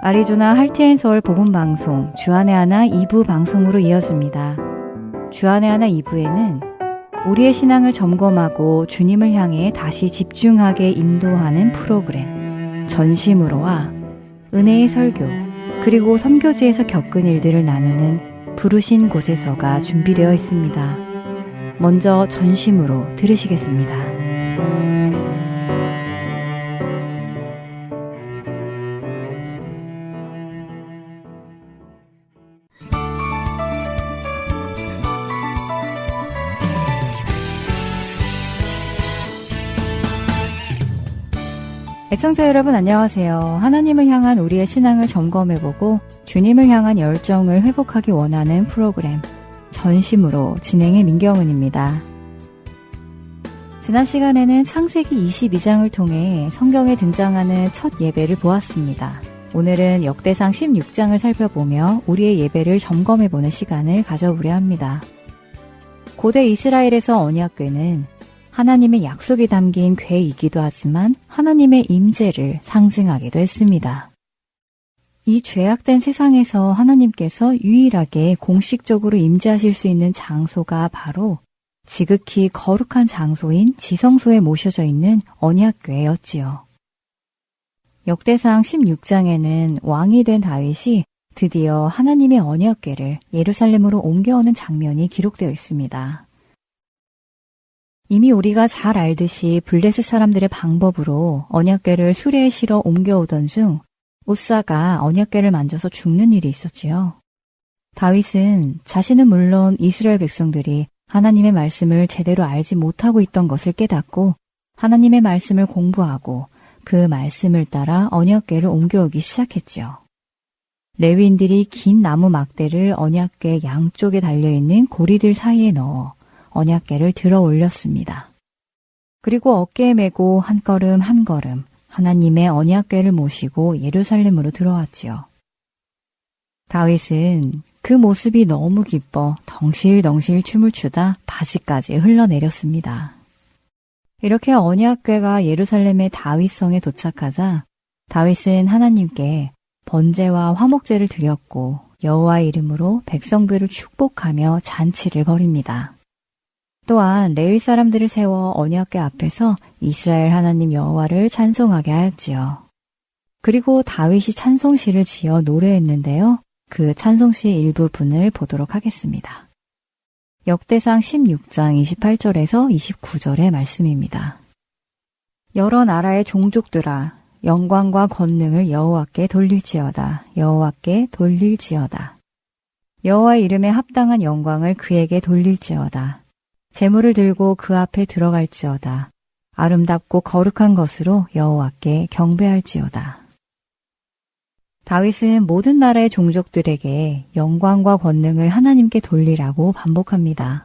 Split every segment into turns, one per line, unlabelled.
아리조나 할트앤서울 복음방송 주안의 하나 2부 방송으로 이어집니다. 주안의 하나 2부에는 우리의 신앙을 점검하고 주님을 향해 다시 집중하게 인도하는 프로그램 전심으로와 은혜의 설교 그리고 선교지에서 겪은 일들을 나누는 부르신 곳에서가 준비되어 있습니다. 먼저 전심으로 들으시겠습니다. 애청자 여러분 안녕하세요. 하나님을 향한 우리의 신앙을 점검해보고 주님을 향한 열정을 회복하기 원하는 프로그램 전심으로 진행의 민경은입니다. 지난 시간에는 창세기 22장을 통해 성경에 등장하는 첫 예배를 보았습니다. 오늘은 역대상 16장을 살펴보며 우리의 예배를 점검해보는 시간을 가져보려 합니다. 고대 이스라엘에서 언약궤는 하나님의 약속이 담긴 궤이기도 하지만 하나님의 임재를 상징하기도 했습니다. 이 죄악된 세상에서 하나님께서 유일하게 공식적으로 임재하실 수 있는 장소가 바로 지극히 거룩한 장소인 지성소에 모셔져 있는 언약궤였지요. 역대상 16장에는 왕이 된 다윗이 드디어 하나님의 언약궤를 예루살렘으로 옮겨오는 장면이 기록되어 있습니다. 이미 우리가 잘 알듯이 블레셋 사람들의 방법으로 언약궤를 수레에 실어 옮겨오던 중 우사가 언약궤를 만져서 죽는 일이 있었지요. 다윗은 자신은 물론 이스라엘 백성들이 하나님의 말씀을 제대로 알지 못하고 있던 것을 깨닫고 하나님의 말씀을 공부하고 그 말씀을 따라 언약궤를 옮겨오기 시작했죠. 레위인들이 긴 나무 막대를 언약궤 양쪽에 달려있는 고리들 사이에 넣어 언약궤를 들어 올렸습니다. 그리고 어깨에 메고 한 걸음 한 걸음 하나님의 언약궤를 모시고 예루살렘으로 들어왔지요. 다윗은 그 모습이 너무 기뻐 덩실덩실 춤을 추다 바지까지 흘러내렸습니다. 이렇게 언약궤가 예루살렘의 다윗성에 도착하자 다윗은 하나님께 번제와 화목제를 드렸고 여호와의 이름으로 백성들을 축복하며 잔치를 벌입니다. 또한 레위 사람들을 세워 언약궤 앞에서 이스라엘 하나님 여호와를 찬송하게 하였지요. 그리고 다윗이 찬송시를 지어 노래했는데요. 그 찬송시의 일부분을 보도록 하겠습니다. 역대상 16장 28절에서 29절의 말씀입니다. 여러 나라의 종족들아 영광과 권능을 여호와께 돌릴지어다. 여호와께 돌릴지어다. 여호와의 이름에 합당한 영광을 그에게 돌릴지어다. 제물을 들고 그 앞에 들어갈지어다. 아름답고 거룩한 것으로 여호와께 경배할지어다. 다윗은 모든 나라의 종족들에게 영광과 권능을 하나님께 돌리라고 반복합니다.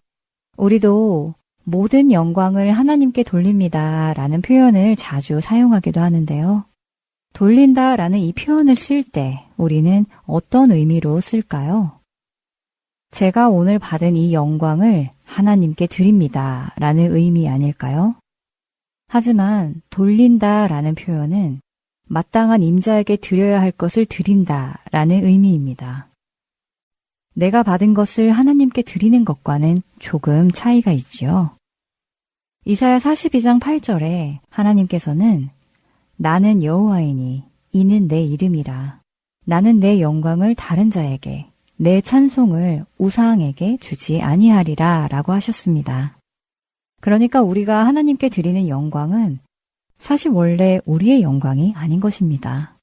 우리도 모든 영광을 하나님께 돌립니다 라는 표현을 자주 사용하기도 하는데요. 돌린다 라는 이 표현을 쓸 때 우리는 어떤 의미로 쓸까요? 제가 오늘 받은 이 영광을 하나님께 드립니다 라는 의미 아닐까요? 하지만 돌린다 라는 표현은 마땅한 임자에게 드려야 할 것을 드린다 라는 의미입니다. 내가 받은 것을 하나님께 드리는 것과는 조금 차이가 있지요. 이사야 42장 8절에 하나님께서는 나는 여호와이니 이는 내 이름이라. 나는 내 영광을 다른 자에게 내 찬송을 우상에게 주지 아니하리라 라고 하셨습니다. 그러니까 우리가 하나님께 드리는 영광은 사실 원래 우리의 영광이 아닌 것입니다.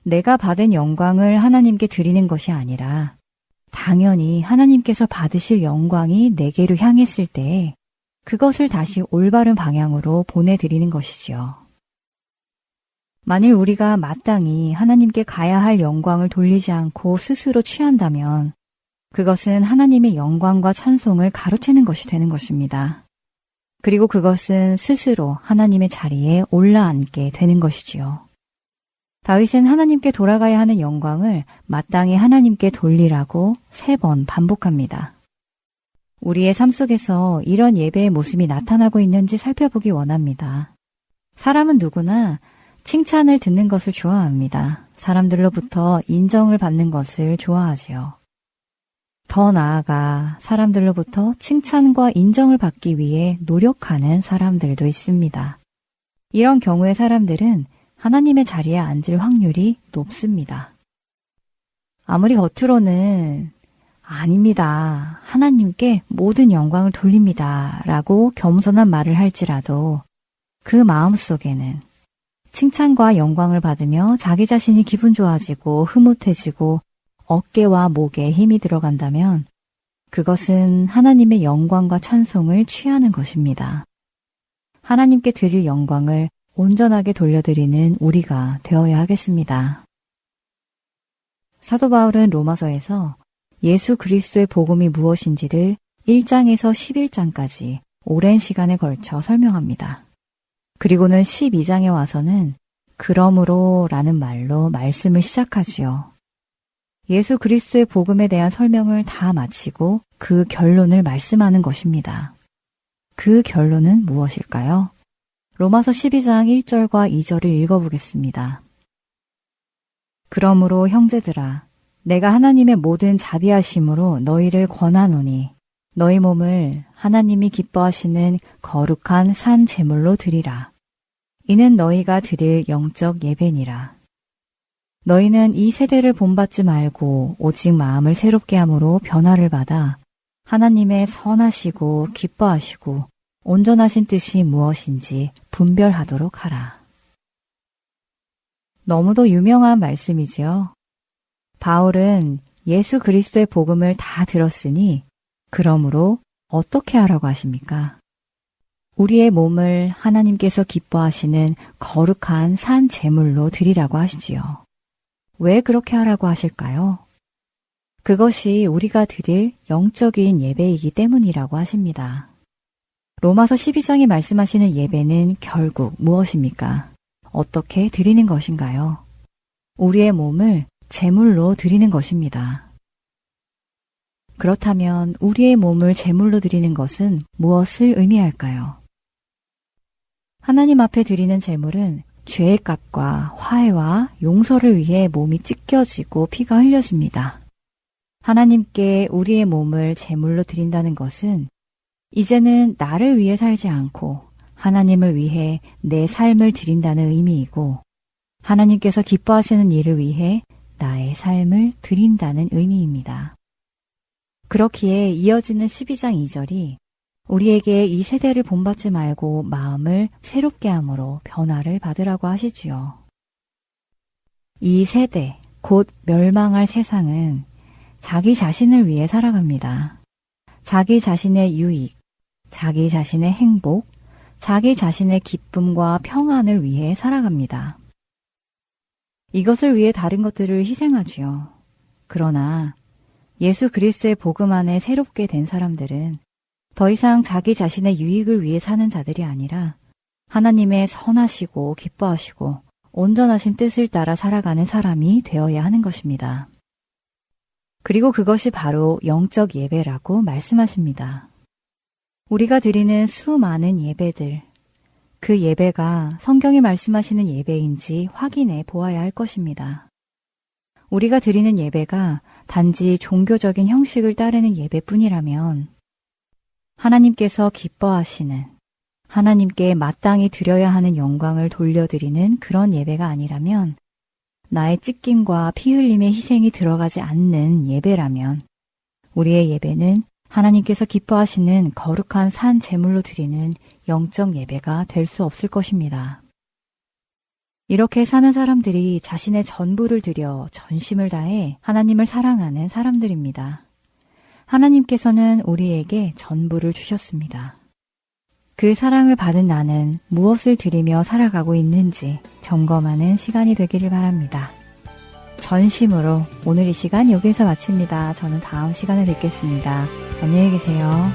내가 받은 영광을 하나님께 드리는 것이 아니라 당연히 하나님께서 받으실 영광이 내게로 향했을 때 그것을 다시 올바른 방향으로 보내드리는 것이지요. 만일 우리가 마땅히 하나님께 가야 할 영광을 돌리지 않고 스스로 취한다면 그것은 하나님의 영광과 찬송을 가로채는 것이 되는 것입니다. 그리고 그것은 스스로 하나님의 자리에 올라앉게 되는 것이지요. 다윗은 하나님께 돌아가야 하는 영광을 마땅히 하나님께 돌리라고 3번 반복합니다. 우리의 삶 속에서 이런 예배의 모습이 나타나고 있는지 살펴보기 원합니다. 사람은 누구나 칭찬을 듣는 것을 좋아합니다. 사람들로부터 인정을 받는 것을 좋아하지요. 더 나아가 사람들로부터 칭찬과 인정을 받기 위해 노력하는 사람들도 있습니다. 이런 경우의 사람들은 하나님의 자리에 앉을 확률이 높습니다. 아무리 겉으로는 아닙니다. 하나님께 모든 영광을 돌립니다. 라고 겸손한 말을 할지라도 그 마음속에는 칭찬과 영광을 받으며 자기 자신이 기분 좋아지고 흐뭇해지고 어깨와 목에 힘이 들어간다면 그것은 하나님의 영광과 찬송을 취하는 것입니다. 하나님께 드릴 영광을 온전하게 돌려드리는 우리가 되어야 하겠습니다. 사도 바울은 로마서에서 예수 그리스도의 복음이 무엇인지를 1장에서 11장까지 오랜 시간에 걸쳐 설명합니다. 그리고는 12장에 와서는 그러므로 라는 말로 말씀을 시작하지요. 예수 그리스도의 복음에 대한 설명을 다 마치고 그 결론을 말씀하는 것입니다. 그 결론은 무엇일까요? 로마서 12장 1절과 2절을 읽어보겠습니다. 그러므로 형제들아, 내가 하나님의 모든 자비하심으로 너희를 권하노니 너희 몸을 하나님이 기뻐하시는 거룩한 산 제물로 드리라. 이는 너희가 드릴 영적 예배니라. 너희는 이 세대를 본받지 말고 오직 마음을 새롭게 함으로 변화를 받아 하나님의 선하시고 기뻐하시고 온전하신 뜻이 무엇인지 분별하도록 하라. 너무도 유명한 말씀이지요. 바울은 예수 그리스도의 복음을 다 들었으니 그러므로 어떻게 하라고 하십니까? 우리의 몸을 하나님께서 기뻐하시는 거룩한 산 제물로 드리라고 하시지요. 왜 그렇게 하라고 하실까요? 그것이 우리가 드릴 영적인 예배이기 때문이라고 하십니다. 로마서 12장이 말씀하시는 예배는 결국 무엇입니까? 어떻게 드리는 것인가요? 우리의 몸을 제물로 드리는 것입니다. 그렇다면 우리의 몸을 제물로 드리는 것은 무엇을 의미할까요? 하나님 앞에 드리는 제물은 죄의 값과 화해와 용서를 위해 몸이 찢겨지고 피가 흘려집니다. 하나님께 우리의 몸을 제물로 드린다는 것은 이제는 나를 위해 살지 않고 하나님을 위해 내 삶을 드린다는 의미이고 하나님께서 기뻐하시는 일을 위해 나의 삶을 드린다는 의미입니다. 그렇기에 이어지는 12장 2절이 우리에게 이 세대를 본받지 말고 마음을 새롭게 함으로 변화를 받으라고 하시지요. 이 세대, 곧 멸망할 세상은 자기 자신을 위해 살아갑니다. 자기 자신의 유익, 자기 자신의 행복, 자기 자신의 기쁨과 평안을 위해 살아갑니다. 이것을 위해 다른 것들을 희생하지요. 그러나 예수 그리스도의 복음 안에 새롭게 된 사람들은 더 이상 자기 자신의 유익을 위해 사는 자들이 아니라 하나님의 선하시고 기뻐하시고 온전하신 뜻을 따라 살아가는 사람이 되어야 하는 것입니다. 그리고 그것이 바로 영적 예배라고 말씀하십니다. 우리가 드리는 수많은 예배들, 그 예배가 성경이 말씀하시는 예배인지 확인해 보아야 할 것입니다. 우리가 드리는 예배가 단지 종교적인 형식을 따르는 예배뿐이라면 하나님께서 기뻐하시는, 하나님께 마땅히 드려야 하는 영광을 돌려드리는 그런 예배가 아니라면, 나의 찢김과 피 흘림의 희생이 들어가지 않는 예배라면 우리의 예배는 하나님께서 기뻐하시는 거룩한 산 제물로 드리는 영적 예배가 될 수 없을 것입니다. 이렇게 사는 사람들이 자신의 전부를 들여 전심을 다해 하나님을 사랑하는 사람들입니다. 하나님께서는 우리에게 전부를 주셨습니다. 그 사랑을 받은 나는 무엇을 드리며 살아가고 있는지 점검하는 시간이 되기를 바랍니다. 전심으로 오늘 이 시간 여기에서 마칩니다. 저는 다음 시간에 뵙겠습니다. 안녕히 계세요.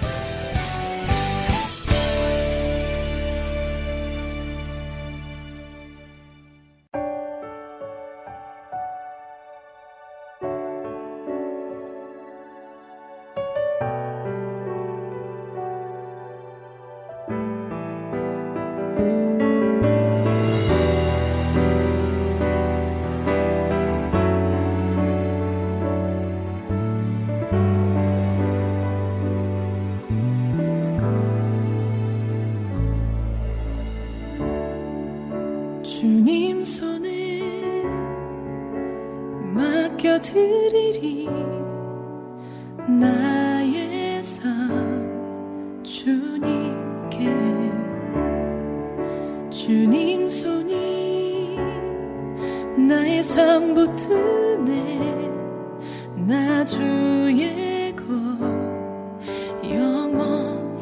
주님 손에 맡겨드리리. 나의 삶 주님께. 주님 손이 나의 삶 붙드네. 나 주의 것 영원히.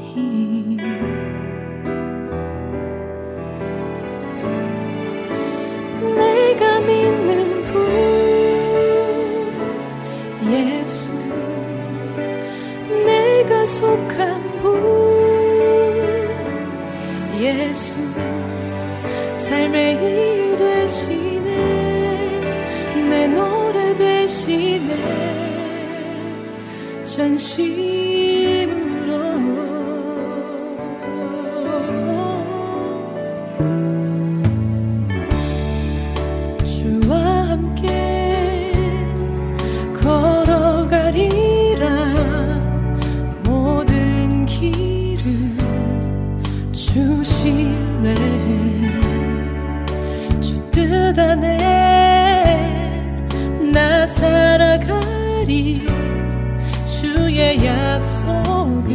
내가 믿는 분 예수, 내가 속한 분 예수, 삶의 이유 되시네. 내 노래 되시네. 전심으로 주와 함께 걸어가리라. 모든 길을 주시네. 주 뜻 안에 나 살아가리. 주의 약속은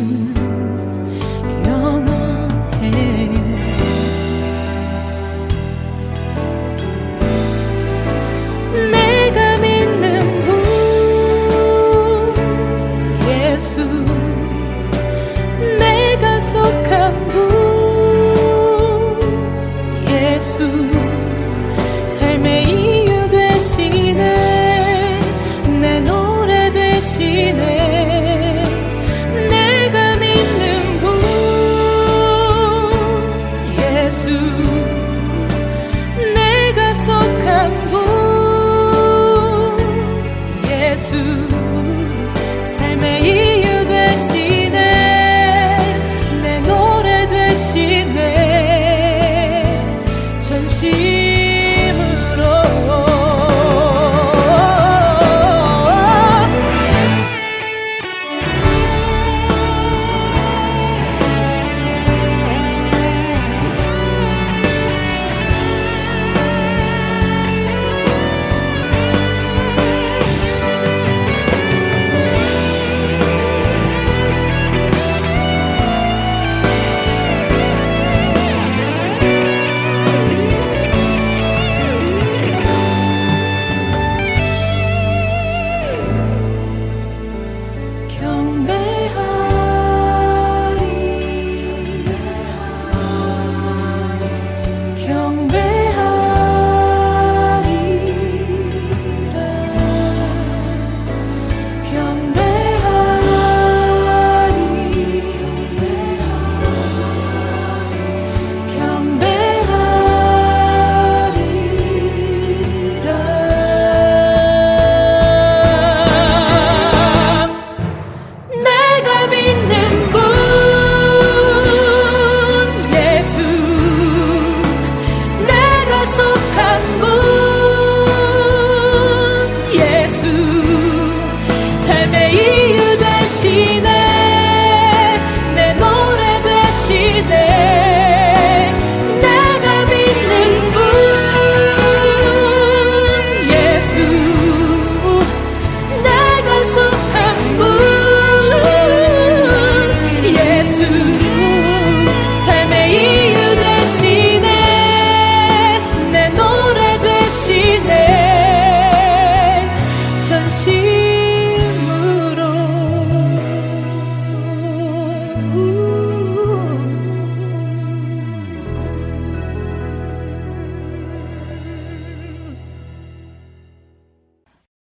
영원해. 내가 믿는 분 예수, 내가 속한 분 예수, 삶의 이유 되시네. 내 노래 되시네. 내가 믿는 분 예수, 내가 속한 분 예수, 삶의 이유 되시네. 내 노래 되시네. 전심으로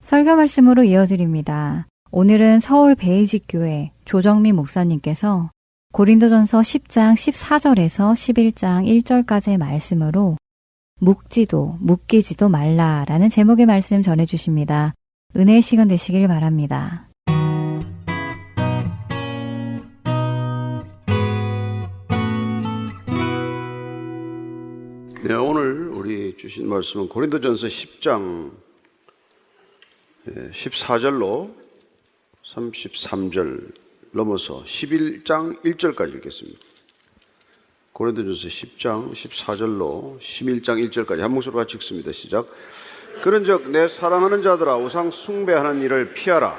설교 말씀으로 이어드립니다. 오늘은 서울 베이직교회 조정미 목사님께서 고린도전서 10장 14절에서 11장 1절까지의 말씀으로 묶지도 묶이지도 말라라는 제목의 말씀 전해주십니다. 은혜의 시간 되시길 바랍니다.
네, 오늘 우리 주신 말씀은 고린도전서 10장 14절로 33절 넘어서 11장 1절까지 읽겠습니다. 고린도전서 10장 14절로 11장 1절까지 한 목소리로 같이 읽습니다. 시작. 그런즉 내 사랑하는 자들아 우상 숭배하는 일을 피하라.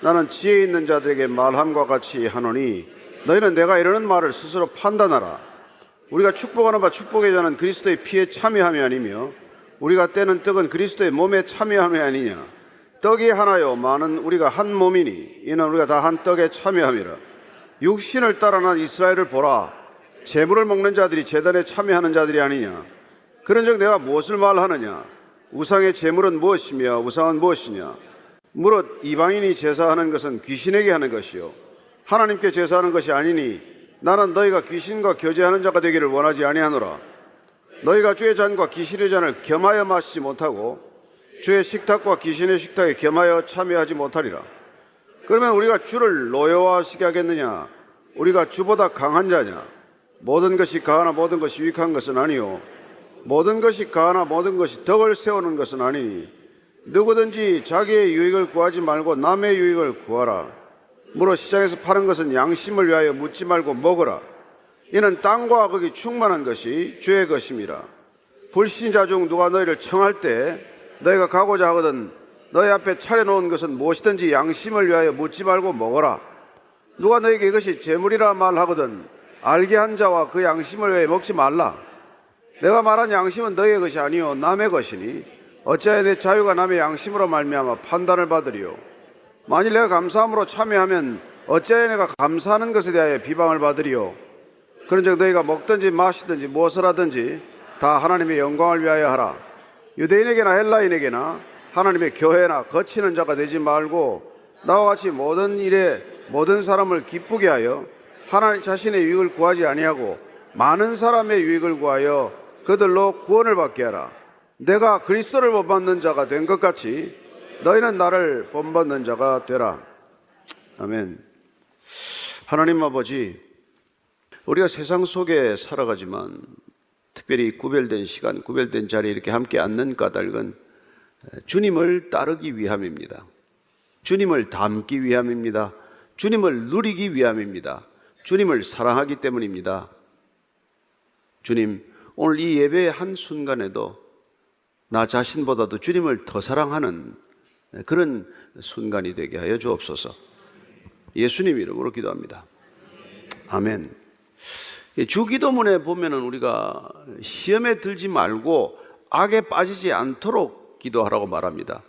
나는 지혜 있는 자들에게 말함과 같이 하노니 너희는 내가 이러는 말을 스스로 판단하라. 우리가 축복하는 바 축복의 자는 그리스도의 피에 참여함이 아니며 우리가 떼는 떡은 그리스도의 몸에 참여함이 아니냐. 떡이 하나요 많은 우리가 한 몸이니 이는 우리가 다 한 떡에 참여함이라. 육신을 따라 난 이스라엘을 보라. 제물을 먹는 자들이 제단에 참여하는 자들이 아니냐. 그런즉 내가 무엇을 말하느냐. 우상의 제물은 무엇이며 우상은 무엇이냐. 무릇 이방인이 제사하는 것은 귀신에게 하는 것이요 하나님께 제사하는 것이 아니니 나는 너희가 귀신과 교제하는 자가 되기를 원하지 아니하노라. 너희가 주의 잔과 귀신의 잔을 겸하여 마시지 못하고 주의 식탁과 귀신의 식탁에 겸하여 참여하지 못하리라. 그러면 우리가 주를 노여워하시게 하겠느냐. 우리가 주보다 강한 자냐. 모든 것이 가하나 모든 것이 유익한 것은 아니요 모든 것이 가하나 모든 것이 덕을 세우는 것은 아니니 누구든지 자기의 유익을 구하지 말고 남의 유익을 구하라. 무릇 시장에서 파는 것은 양심을 위하여 묻지 말고 먹으라. 이는 땅과 거기 충만한 것이 주의 것임이라. 불신자 중 누가 너희를 청할 때 너희가 가고자 하거든 너희 앞에 차려놓은 것은 무엇이든지 양심을 위하여 묻지 말고 먹어라. 누가 너희에게 이것이 재물이라 말하거든 알게 한 자와 그 양심을 위하여 먹지 말라. 내가 말한 양심은 너희의 것이 아니요 남의 것이니 어찌하여 내 자유가 남의 양심으로 말미암아 판단을 받으리요. 만일 내가 감사함으로 참여하면 어찌하여 내가 감사하는 것에 대하여 비방을 받으리요. 그런즉 너희가 먹든지 마시든지 무엇을 하든지 다 하나님의 영광을 위하여 하라. 유대인에게나 헬라인에게나 하나님의 교회나 거치는 자가 되지 말고 나와 같이 모든 일에 모든 사람을 기쁘게 하여 하나님 자신의 유익을 구하지 아니하고 많은 사람의 유익을 구하여 그들로 구원을 받게 하라. 내가 그리스도를 본받는 자가 된 것 같이 너희는 나를 본받는 자가 되라. 아멘. 하나님 아버지, 우리가 세상 속에 살아가지만 특별히 구별된 시간, 구별된 자리에 이렇게 함께 앉는 까닭은 주님을 따르기 위함입니다. 주님을 닮기 위함입니다. 주님을 누리기 위함입니다. 주님을 사랑하기 때문입니다. 주님, 오늘 이 예배의 한 순간에도 나 자신보다도 주님을 더 사랑하는 그런 순간이 되게 하여 주옵소서. 예수님 이름으로 기도합니다. 아멘. 주기도문에 보면은 우리가 시험에 들지 말고 악에 빠지지 않도록 기도하라고 말합니다.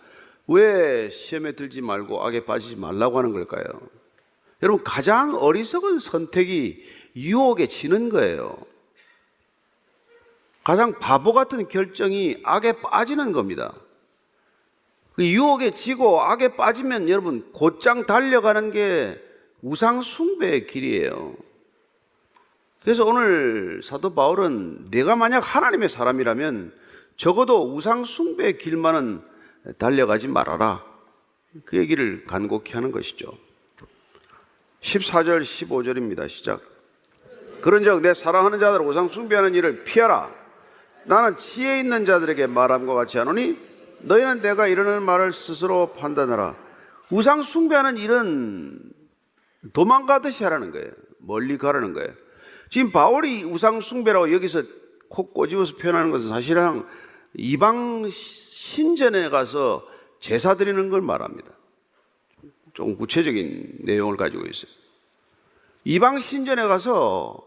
왜 시험에 들지 말고 악에 빠지지 말라고 하는 걸까요? 여러분, 가장 어리석은 선택이 유혹에 지는 거예요. 가장 바보 같은 결정이 악에 빠지는 겁니다. 그 유혹에 지고 악에 빠지면 여러분 곧장 달려가는 게 우상 숭배의 길이에요. 그래서 오늘 사도 바울은 내가 만약 하나님의 사람이라면 적어도 우상 숭배의 길만은 달려가지 말아라. 그 얘기를 간곡히 하는 것이죠. 14절 15절입니다. 시작. 그런즉 내 사랑하는 자들 우상 숭배하는 일을 피하라. 나는 지혜 있는 자들에게 말함과 같이 하노니 너희는 내가 이러는 말을 스스로 판단하라. 우상 숭배하는 일은 도망가듯이 하라는 거예요. 멀리 가라는 거예요. 지금 바울이 우상 숭배라고 여기서 콕 꼬집어서 표현하는 것은 사실은 이방 신전에 가서 제사 드리는 걸 말합니다. 조금 구체적인 내용을 가지고 있어요. 이방 신전에 가서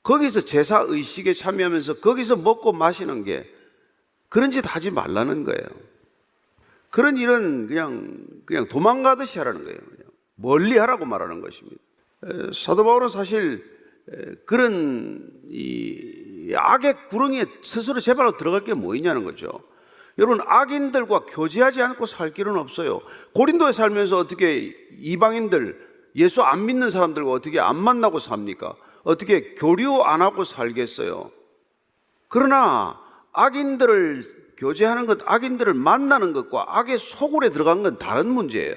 거기서 제사 의식에 참여하면서 거기서 먹고 마시는 게 그런 짓 하지 말라는 거예요. 그런 일은 그냥 도망가듯이 하라는 거예요. 그냥 멀리 하라고 말하는 것입니다. 사도 바울은 사실 그런 이 악의 구렁이에 스스로 제발로 들어갈 게 뭐 있냐는 거죠. 여러분, 악인들과 교제하지 않고 살 길은 없어요. 고린도에 살면서 어떻게 이방인들, 예수 안 믿는 사람들과 어떻게 안 만나고 삽니까? 어떻게 교류 안 하고 살겠어요? 그러나 악인들을 교제하는 것, 악인들을 만나는 것과 악의 소굴에 들어간 건 다른 문제예요.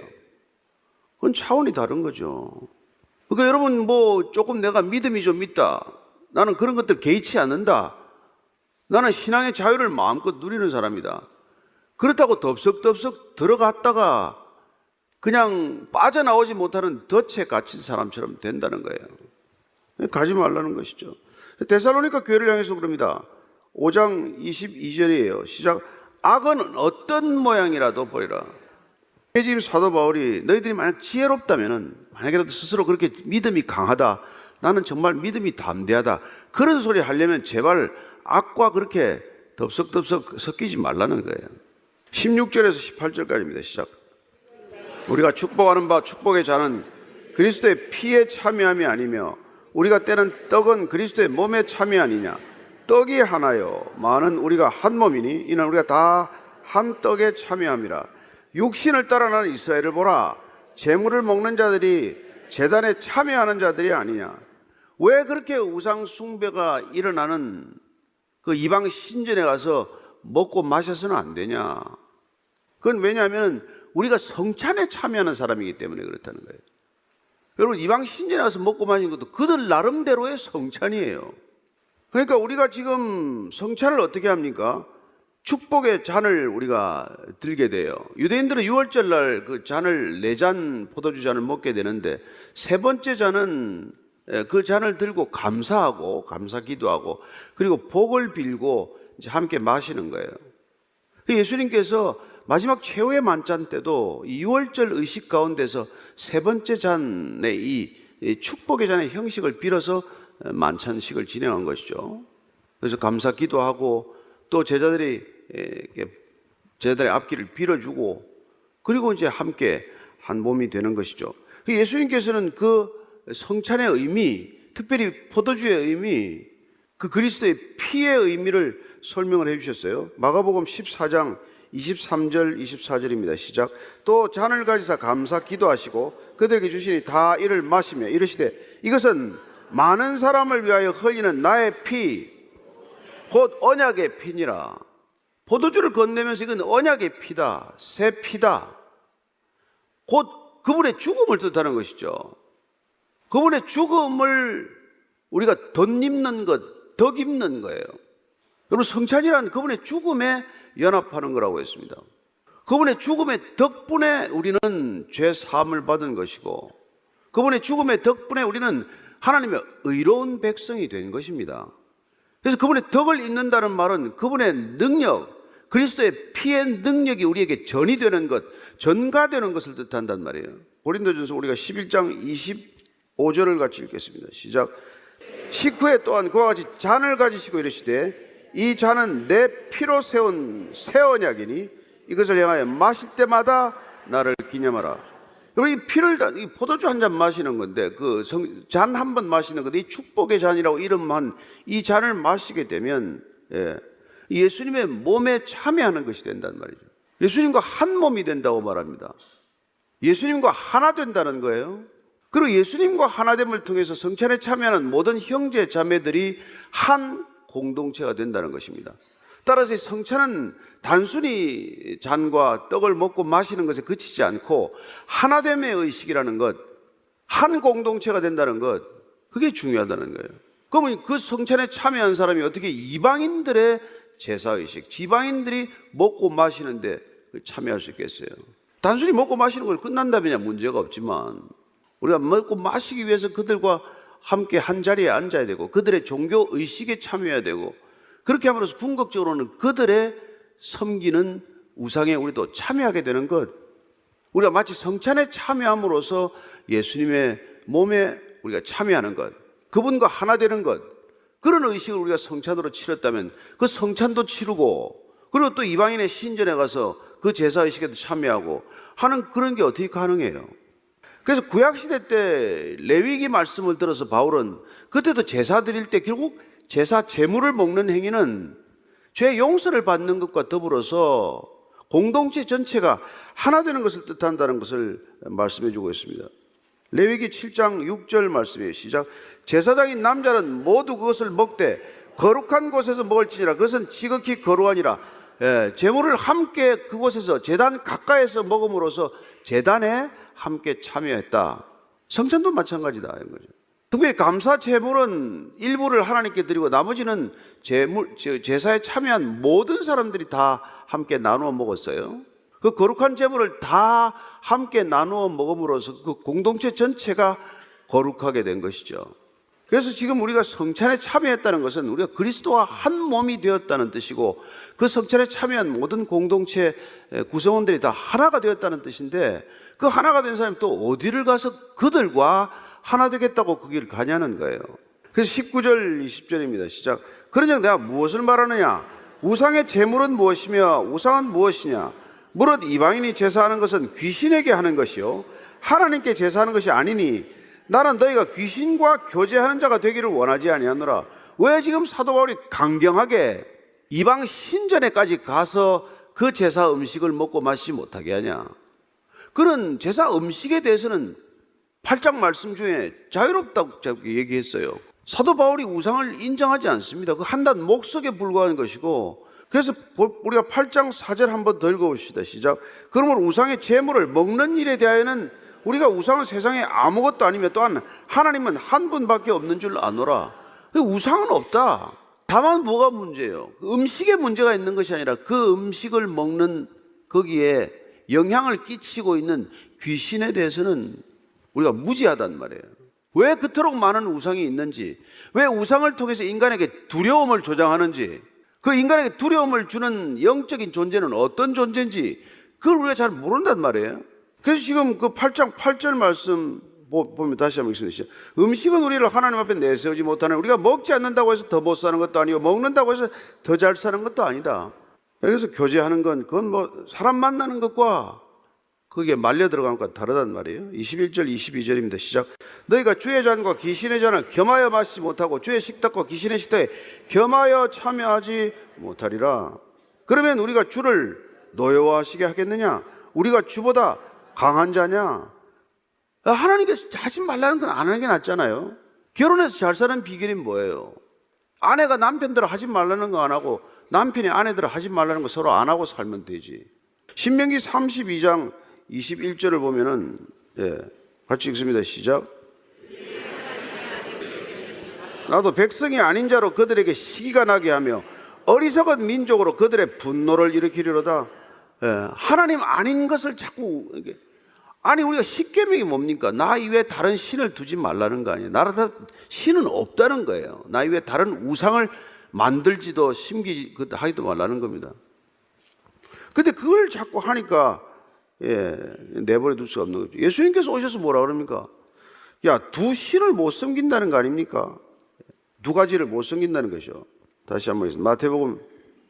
그건 차원이 다른 거죠. 그러니까 여러분, 뭐 조금 내가 믿음이 좀 있다, 나는 그런 것들 개의치 않는다, 나는 신앙의 자유를 마음껏 누리는 사람이다, 그렇다고 덥석덥석 들어갔다가 그냥 빠져나오지 못하는 덫에 갇힌 사람처럼 된다는 거예요. 가지 말라는 것이죠. 데살로니가 교회를 향해서 그럽니다. 5장 22절이에요. 시작. 악은 어떤 모양이라도 버리라. 지금 사도 바울이 너희들이 만약 지혜롭다면은, 만약에라도 스스로 그렇게 믿음이 강하다, 나는 정말 믿음이 담대하다, 그런 소리 하려면 제발 악과 그렇게 덥석덥석 섞이지 말라는 거예요. 16절에서 18절까지입니다. 시작. 우리가 축복하는 바 축복의 잔은 그리스도의 피에 참여함이 아니며 우리가 떼는 떡은 그리스도의 몸에 참여 아니냐. 떡이 하나요 많은 우리가 한 몸이니 이는 우리가 다 한 떡에 참여함이라. 육신을 따라 나는 이스라엘을 보라. 제물을 먹는 자들이 제단에 참여하는 자들이 아니냐. 왜 그렇게 우상 숭배가 일어나는 그 이방 신전에 가서 먹고 마셔서는 안 되냐. 그건 왜냐하면 우리가 성찬에 참여하는 사람이기 때문에 그렇다는 거예요. 여러분, 이방 신전에 가서 먹고 마시는 것도 그들 나름대로의 성찬이에요. 그러니까 우리가 지금 성찬을 어떻게 합니까? 축복의 잔을 우리가 들게 돼요. 유대인들은 6월절 날 그 잔을 4잔 포도주 잔을 먹게 되는데, 세 번째 잔은 그 잔을 들고 감사하고 감사 기도하고 그리고 복을 빌고 이제 함께 마시는 거예요. 예수님께서 마지막 최후의 만찬 때도 6월절 의식 가운데서 세 번째 잔의 이 축복의 잔의 형식을 빌어서 만찬식을 진행한 것이죠. 그래서 감사 기도하고 또 제자들의 앞길을 빌어주고 그리고 이제 함께 한 몸이 되는 것이죠. 예수님께서는 그 성찬의 의미, 특별히 포도주의 의미, 그 그리스도의 피의 의미를 설명을 해주셨어요. 마가복음 14장 23절 24절입니다. 시작. 또 잔을 가지사 감사 기도하시고 그들에게 주시니 다 이를 마시며 이르시되 이것은 많은 사람을 위하여 흘리는 나의 피 곧 언약의 피니라. 포도주를 건네면서 이건 언약의 피다, 새 피다, 곧 그분의 죽음을 뜻하는 것이죠. 그분의 죽음을 우리가 덧입는 것, 덕입는 거예요. 여러분, 성찬이란 그분의 죽음에 연합하는 거라고 했습니다. 그분의 죽음의 덕분에 우리는 죄 사함을 받은 것이고 그분의 죽음의 덕분에 우리는 하나님의 의로운 백성이 된 것입니다. 그래서 그분의 덕을 입는다는 말은 그분의 능력, 그리스도의 피의 능력이 우리에게 전이되는 것, 전가되는 것을 뜻한단 말이에요. 고린도전서 우리가 11장 25절을 같이 읽겠습니다. 시작. 식후에 또한 그와 같이 잔을 가지시고 이르시되 이 잔은 내 피로 세운 새 언약이니 이것을 향하여 마실 때마다 나를 기념하라. 여러분, 이 피를, 이 포도주 한 잔 마시는 건데, 잔 한 번 마시는 건데, 이 축복의 잔이라고 이름한 이 잔을 마시게 되면, 예수님의 몸에 참여하는 것이 된단 말이죠. 예수님과 한 몸이 된다고 말합니다. 예수님과 하나 된다는 거예요. 그리고 예수님과 하나됨을 통해서 성찬에 참여하는 모든 형제 자매들이 한 공동체가 된다는 것입니다. 따라서 성찬은 단순히 잔과 떡을 먹고 마시는 것에 그치지 않고 하나됨의 의식이라는 것, 한 공동체가 된다는 것, 그게 중요하다는 거예요. 그러면 그 성찬에 참여한 사람이 어떻게 이방인들의 제사의식, 지방인들이 먹고 마시는데 참여할 수 있겠어요? 단순히 먹고 마시는 걸 끝난다면 문제가 없지만 우리가 먹고 마시기 위해서 그들과 함께 한 자리에 앉아야 되고 그들의 종교 의식에 참여해야 되고 그렇게 함으로써 궁극적으로는 그들의 섬기는 우상에 우리도 참여하게 되는 것, 우리가 마치 성찬에 참여함으로써 예수님의 몸에 우리가 참여하는 것, 그분과 하나 되는 것, 그런 의식을 우리가 성찬으로 치렀다면 그 성찬도 치르고 그리고 또 이방인의 신전에 가서 그 제사의식에도 참여하고 하는 그런 게 어떻게 가능해요? 그래서 구약시대 때 레위기 말씀을 들어서 바울은 그때도 제사 드릴 때 결국 제사 제물을 먹는 행위는 죄 용서를 받는 것과 더불어서 공동체 전체가 하나 되는 것을 뜻한다는 것을 말씀해 주고 있습니다. 레위기 7장 6절 말씀이에요. 시작. 제사장인 남자는 모두 그것을 먹되 거룩한 곳에서 먹을지니라. 그것은 지극히 거룩하니라. 제물을 함께 그곳에서 제단 가까이에서 먹음으로써 제단에 함께 참여했다. 성찬도 마찬가지다 이런 거죠. 특별히 감사 제물은 일부를 하나님께 드리고 나머지는 제사에 참여한 모든 사람들이 다 함께 나누어 먹었어요. 그 거룩한 제물을 다 함께 나누어 먹음으로써 그 공동체 전체가 거룩하게 된 것이죠. 그래서 지금 우리가 성찬에 참여했다는 것은 우리가 그리스도와 한 몸이 되었다는 뜻이고, 그 성찬에 참여한 모든 공동체 구성원들이 다 하나가 되었다는 뜻인데, 그 하나가 된 사람이 또 어디를 가서 그들과 하나 되겠다고 그 길을 가냐는 거예요. 그래서 19절 20절입니다. 시작. 그러즉 내가 무엇을 말하느냐? 우상의 제물은 무엇이며 우상은 무엇이냐? 무릇 이방인이 제사하는 것은 귀신에게 하는 것이요 하나님께 제사하는 것이 아니니, 나는 너희가 귀신과 교제하는 자가 되기를 원하지 아니하노라. 왜 지금 사도 바울이 강경하게 이방 신전에까지 가서 그 제사 음식을 먹고 마시지 못하게 하냐? 그런 제사 음식에 대해서는 8장 말씀 중에 자유롭다고 얘기했어요. 사도 바울이 우상을 인정하지 않습니다. 그 한낱 목석에 불과한 것이고, 그래서 우리가 8장 4절 한번 더 읽어봅시다. 시작. 그러므로 우상의 제물을 먹는 일에 대하여는 우리가 우상은 세상에 아무것도 아니며 또한 하나님은 한 분밖에 없는 줄 아노라. 우상은 없다. 다만 뭐가 문제예요? 음식에 문제가 있는 것이 아니라 그 음식을 먹는 거기에 영향을 끼치고 있는 귀신에 대해서는 우리가 무지하단 말이에요. 왜 그토록 많은 우상이 있는지, 왜 우상을 통해서 인간에게 두려움을 조장하는지, 그 인간에게 두려움을 주는 영적인 존재는 어떤 존재인지 그걸 우리가 잘 모른단 말이에요. 그래서 지금 그 8장 8절 말씀 보면 다시 한번 읽습니다. 음식은 우리를 하나님 앞에 내세우지 못하는, 우리가 먹지 않는다고 해서 더 못 사는 것도 아니고 먹는다고 해서 더 잘 사는 것도 아니다. 여기서 교제하는 건 그건 뭐 사람 만나는 것과 그게 말려 들어간 것과 다르단 말이에요. 21절 22절입니다. 시작. 너희가 주의 잔과 귀신의 잔을 겸하여 마시지 못하고 주의 식탁과 귀신의 식탁에 겸하여 참여하지 못하리라. 그러면 우리가 주를 노여워하시게 하겠느냐? 우리가 주보다 강한 자냐? 하나님께서 하지 말라는 건 안 하는 게 낫잖아요. 결혼해서 잘 사는 비결이 뭐예요? 아내가 남편대로 하지 말라는 거 안 하고 남편이 아내대로 하지 말라는 거 서로 안 하고 살면 되지. 신명기 32장 21절을 보면은 같이 읽습니다. 시작. 나도 백성이 아닌 자로 그들에게 시기가 나게 하며 어리석은 민족으로 그들의 분노를 일으키리로다. 하나님 아닌 것을 자꾸, 아니 우리가 십계명이 뭡니까? 나 이외에 다른 신을 두지 말라는 거 아니에요. 나라 신은 없다는 거예요. 나 이외에 다른 우상을 만들지도 하지도 말라는 겁니다. 근데 그걸 자꾸 하니까 내버려 둘 수가 없는 거죠. 예수님께서 오셔서 뭐라 그럽니까? 야, 두 신을 못 섬긴다는 거 아닙니까? 두 가지를 못 섬긴다는 것이죠. 다시 한번 읽습니다. 마태복음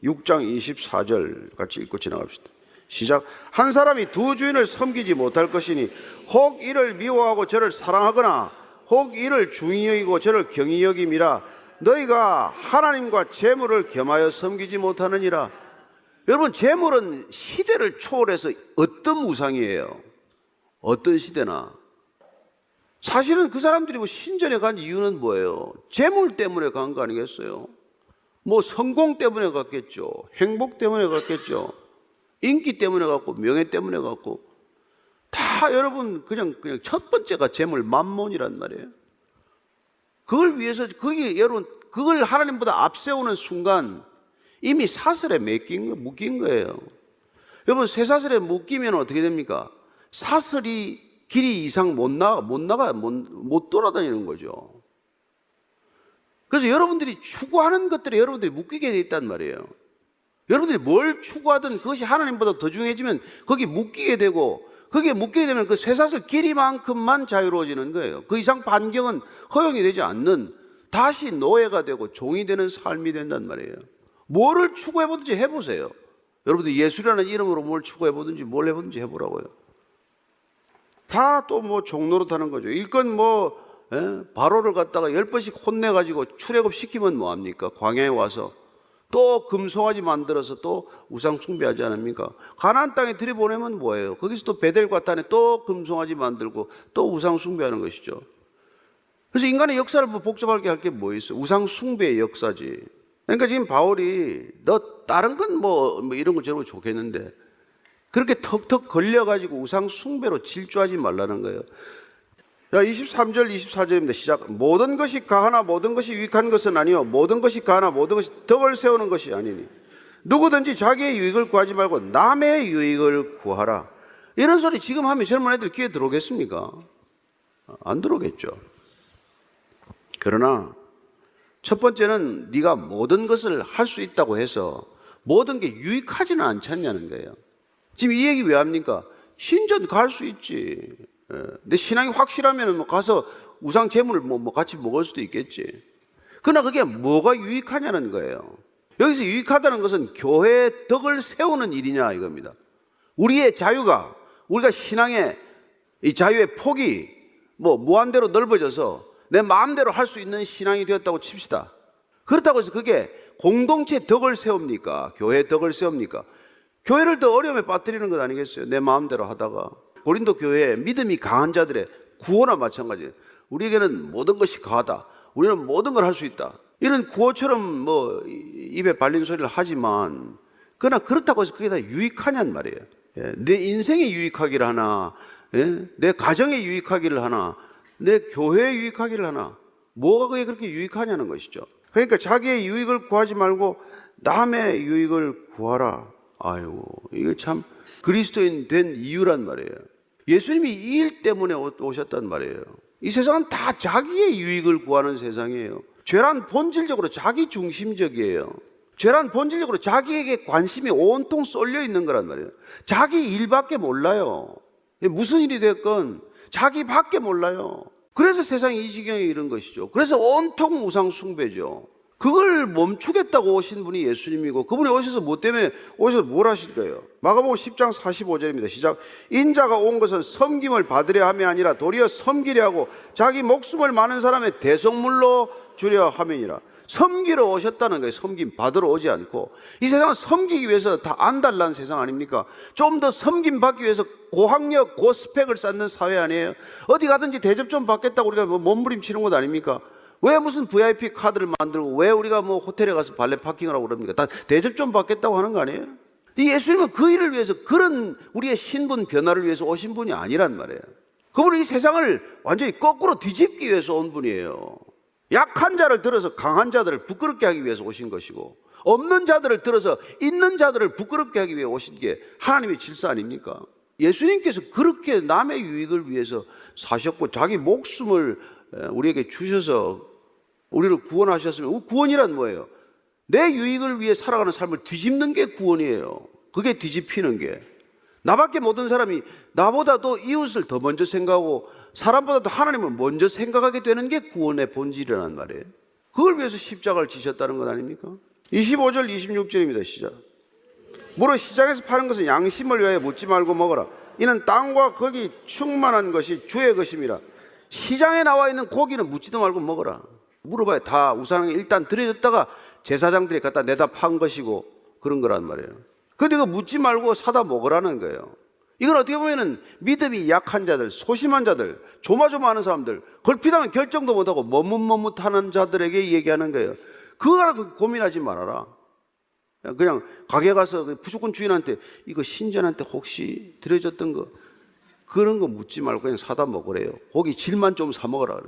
6장 24절 같이 읽고 지나갑시다. 시작. 한 사람이 두 주인을 섬기지 못할 것이니 혹 이를 미워하고 저를 사랑하거나 혹 이를 중히 여기고 저를 경히 여김이라. 너희가 하나님과 재물을 겸하여 섬기지 못하느니라. 여러분, 재물은 시대를 초월해서 어떤 우상이에요? 어떤 시대나. 사실은 그 사람들이 뭐 신전에 간 이유는 뭐예요? 재물 때문에 간 거 아니겠어요? 뭐 성공 때문에 갔겠죠. 행복 때문에 갔겠죠. 인기 때문에 갔고 명예 때문에 갔고. 다 여러분 그냥 첫 번째가 재물, 만몬이란 말이에요. 그걸 위해서 여러분 그걸 하나님보다 앞세우는 순간 이미 사슬에 묶인 거예요. 여러분, 쇠사슬에 묶이면 어떻게 됩니까? 사슬이 길이 이상 못 돌아다니는 거죠. 그래서 여러분들이 추구하는 것들에 여러분들이 묶이게 돼 있단 말이에요. 여러분들이 뭘 추구하든 그것이 하나님보다 더 중요해지면 거기 묶이게 되고, 거기에 묶이게 되면 그 쇠사슬 길이만큼만 자유로워지는 거예요. 그 이상 반경은 허용이 되지 않는, 다시 노예가 되고 종이 되는 삶이 된단 말이에요. 뭐를 추구해보든지 해보세요. 여러분들 예술이라는 이름으로 뭘 추구해보든지 뭘 해보든지 해보라고요. 다 또 뭐 종노릇하는 거죠. 일건 바로를 갖다가 10번씩 혼내가지고 출애굽 시키면 뭐합니까? 광야에 와서 또 금송아지 만들어서 또 우상 숭배하지 않습니까? 가나안 땅에 들여보내면 뭐예요? 거기서 또 베델과탄에 또 금송아지 만들고 또 우상 숭배하는 것이죠. 그래서 인간의 역사를 뭐 복잡하게 할 게 뭐 있어요? 우상 숭배의 역사지. 그러니까 지금 바울이 너 다른 건 뭐 이런 거 저런 거 좋겠는데 그렇게 턱턱 걸려가지고 우상 숭배로 질주하지 말라는 거예요. 자, 23절 24절입니다. 시작. 모든 것이 가하나 모든 것이 유익한 것은 아니요 모든 것이 가하나 모든 것이 덕을 세우는 것이 아니니 누구든지 자기의 유익을 구하지 말고 남의 유익을 구하라. 이런 소리 지금 하면 젊은 애들 귀에 들어오겠습니까? 안 들어오겠죠. 그러나 첫 번째는 네가 모든 것을 할 수 있다고 해서 모든 게 유익하지는 않잖냐는 거예요. 지금 이 얘기 왜 합니까? 신전 갈 수 있지. 내 신앙이 확실하면 뭐 가서 우상 제물을 뭐 같이 먹을 수도 있겠지. 그러나 그게 뭐가 유익하냐는 거예요. 여기서 유익하다는 것은 교회의 덕을 세우는 일이냐 이겁니다. 우리의 자유가, 우리가 신앙의 이 자유의 폭이 뭐 무한대로 넓어져서 내 마음대로 할 수 있는 신앙이 되었다고 칩시다. 그렇다고 해서 그게 공동체 덕을 세웁니까? 교회의 덕을 세웁니까? 교회를 더 어려움에 빠뜨리는 것 아니겠어요? 내 마음대로 하다가. 고린도 교회에 믿음이 강한 자들의 구호나 마찬가지예요. 우리에게는 모든 것이 가하다. 우리는 모든 걸 할 수 있다. 이런 구호처럼 뭐 입에 발린 소리를 하지만 그러나 그렇다고 해서 그게 다 유익하냔 말이에요. 내 인생에 유익하기를 하나, 내 가정에 유익하기를 하나, 내 교회에 유익하기를 하나, 뭐가 그게 그렇게 유익하냐는 것이죠. 그러니까 자기의 유익을 구하지 말고 남의 유익을 구하라. 아유, 이게 참 그리스도인 된 이유란 말이에요. 예수님이 이 일 때문에 오셨단 말이에요. 이 세상은 다 자기의 유익을 구하는 세상이에요. 죄란 본질적으로 자기 중심적이에요. 죄란 본질적으로 자기에게 관심이 온통 쏠려 있는 거란 말이에요. 자기 일밖에 몰라요. 무슨 일이 됐건 자기밖에 몰라요. 그래서 세상이 이 지경에 이른 것이죠. 그래서 온통 우상 숭배죠. 그걸 멈추겠다고 오신 분이 예수님이고, 그분이 오셔서 뭐 때문에 오셔서 뭘 하실 거예요? 마가복음 10장 45절입니다. 시작. 인자가 온 것은 섬김을 받으려 함이 아니라 도리어 섬기려 하고 자기 목숨을 많은 사람의 대속물로 주려 함이니라. 섬기러 오셨다는 거예요. 섬김 받으러 오지 않고. 이 세상은 섬기기 위해서 다 안달난 세상 아닙니까? 좀 더 섬김 받기 위해서 고학력, 고스펙을 쌓는 사회 아니에요? 어디 가든지 대접 좀 받겠다고 우리가 뭐 몸부림치는 것 아닙니까? 왜 무슨 VIP 카드를 만들고 왜 우리가 뭐 호텔에 가서 발레 파킹을 하고 그럽니까? 다 대접 좀 받겠다고 하는 거 아니에요? 이 예수님은 그 일을 위해서, 그런 우리의 신분 변화를 위해서 오신 분이 아니란 말이에요. 그분은 이 세상을 완전히 거꾸로 뒤집기 위해서 온 분이에요. 약한 자를 들어서 강한 자들을 부끄럽게 하기 위해서 오신 것이고, 없는 자들을 들어서 있는 자들을 부끄럽게 하기 위해 오신 게 하나님의 질서 아닙니까? 예수님께서 그렇게 남의 유익을 위해서 사셨고 자기 목숨을 우리에게 주셔서 우리를 구원하셨으면, 구원이란 뭐예요? 내 유익을 위해 살아가는 삶을 뒤집는 게 구원이에요. 그게 뒤집히는 게. 나밖에 모든 사람이 나보다도 이웃을 더 먼저 생각하고 사람보다도 하나님을 먼저 생각하게 되는 게 구원의 본질이라는 말이에요. 그걸 위해서 십자가를 지셨다는 것 아닙니까? 25절 26절입니다. 시작. 무릇 시장에서 파는 것은 양심을 위하여 묻지 말고 먹어라. 이는 땅과 거기 충만한 것이 주의 것임이라. 시장에 나와 있는 고기는 묻지도 말고 먹어라. 물어봐요. 다 우상에 일단 들여졌다가 제사장들이 갖다 내다 판 것이고 그런 거란 말이에요. 근데 이거 묻지 말고 사다 먹으라는 거예요. 이건 어떻게 보면은 믿음이 약한 자들, 소심한 자들, 조마조마하는 사람들, 걸핏하면 결정도 못하고 머뭇머뭇하는 자들에게 얘기하는 거예요. 그거라도 고민하지 말아라. 그냥 가게 가서 부족한 주인한테 이거 신전한테 혹시 드려졌던 거 그런 거 묻지 말고 그냥 사다 먹으래요. 고기 질만 좀 사 먹어라.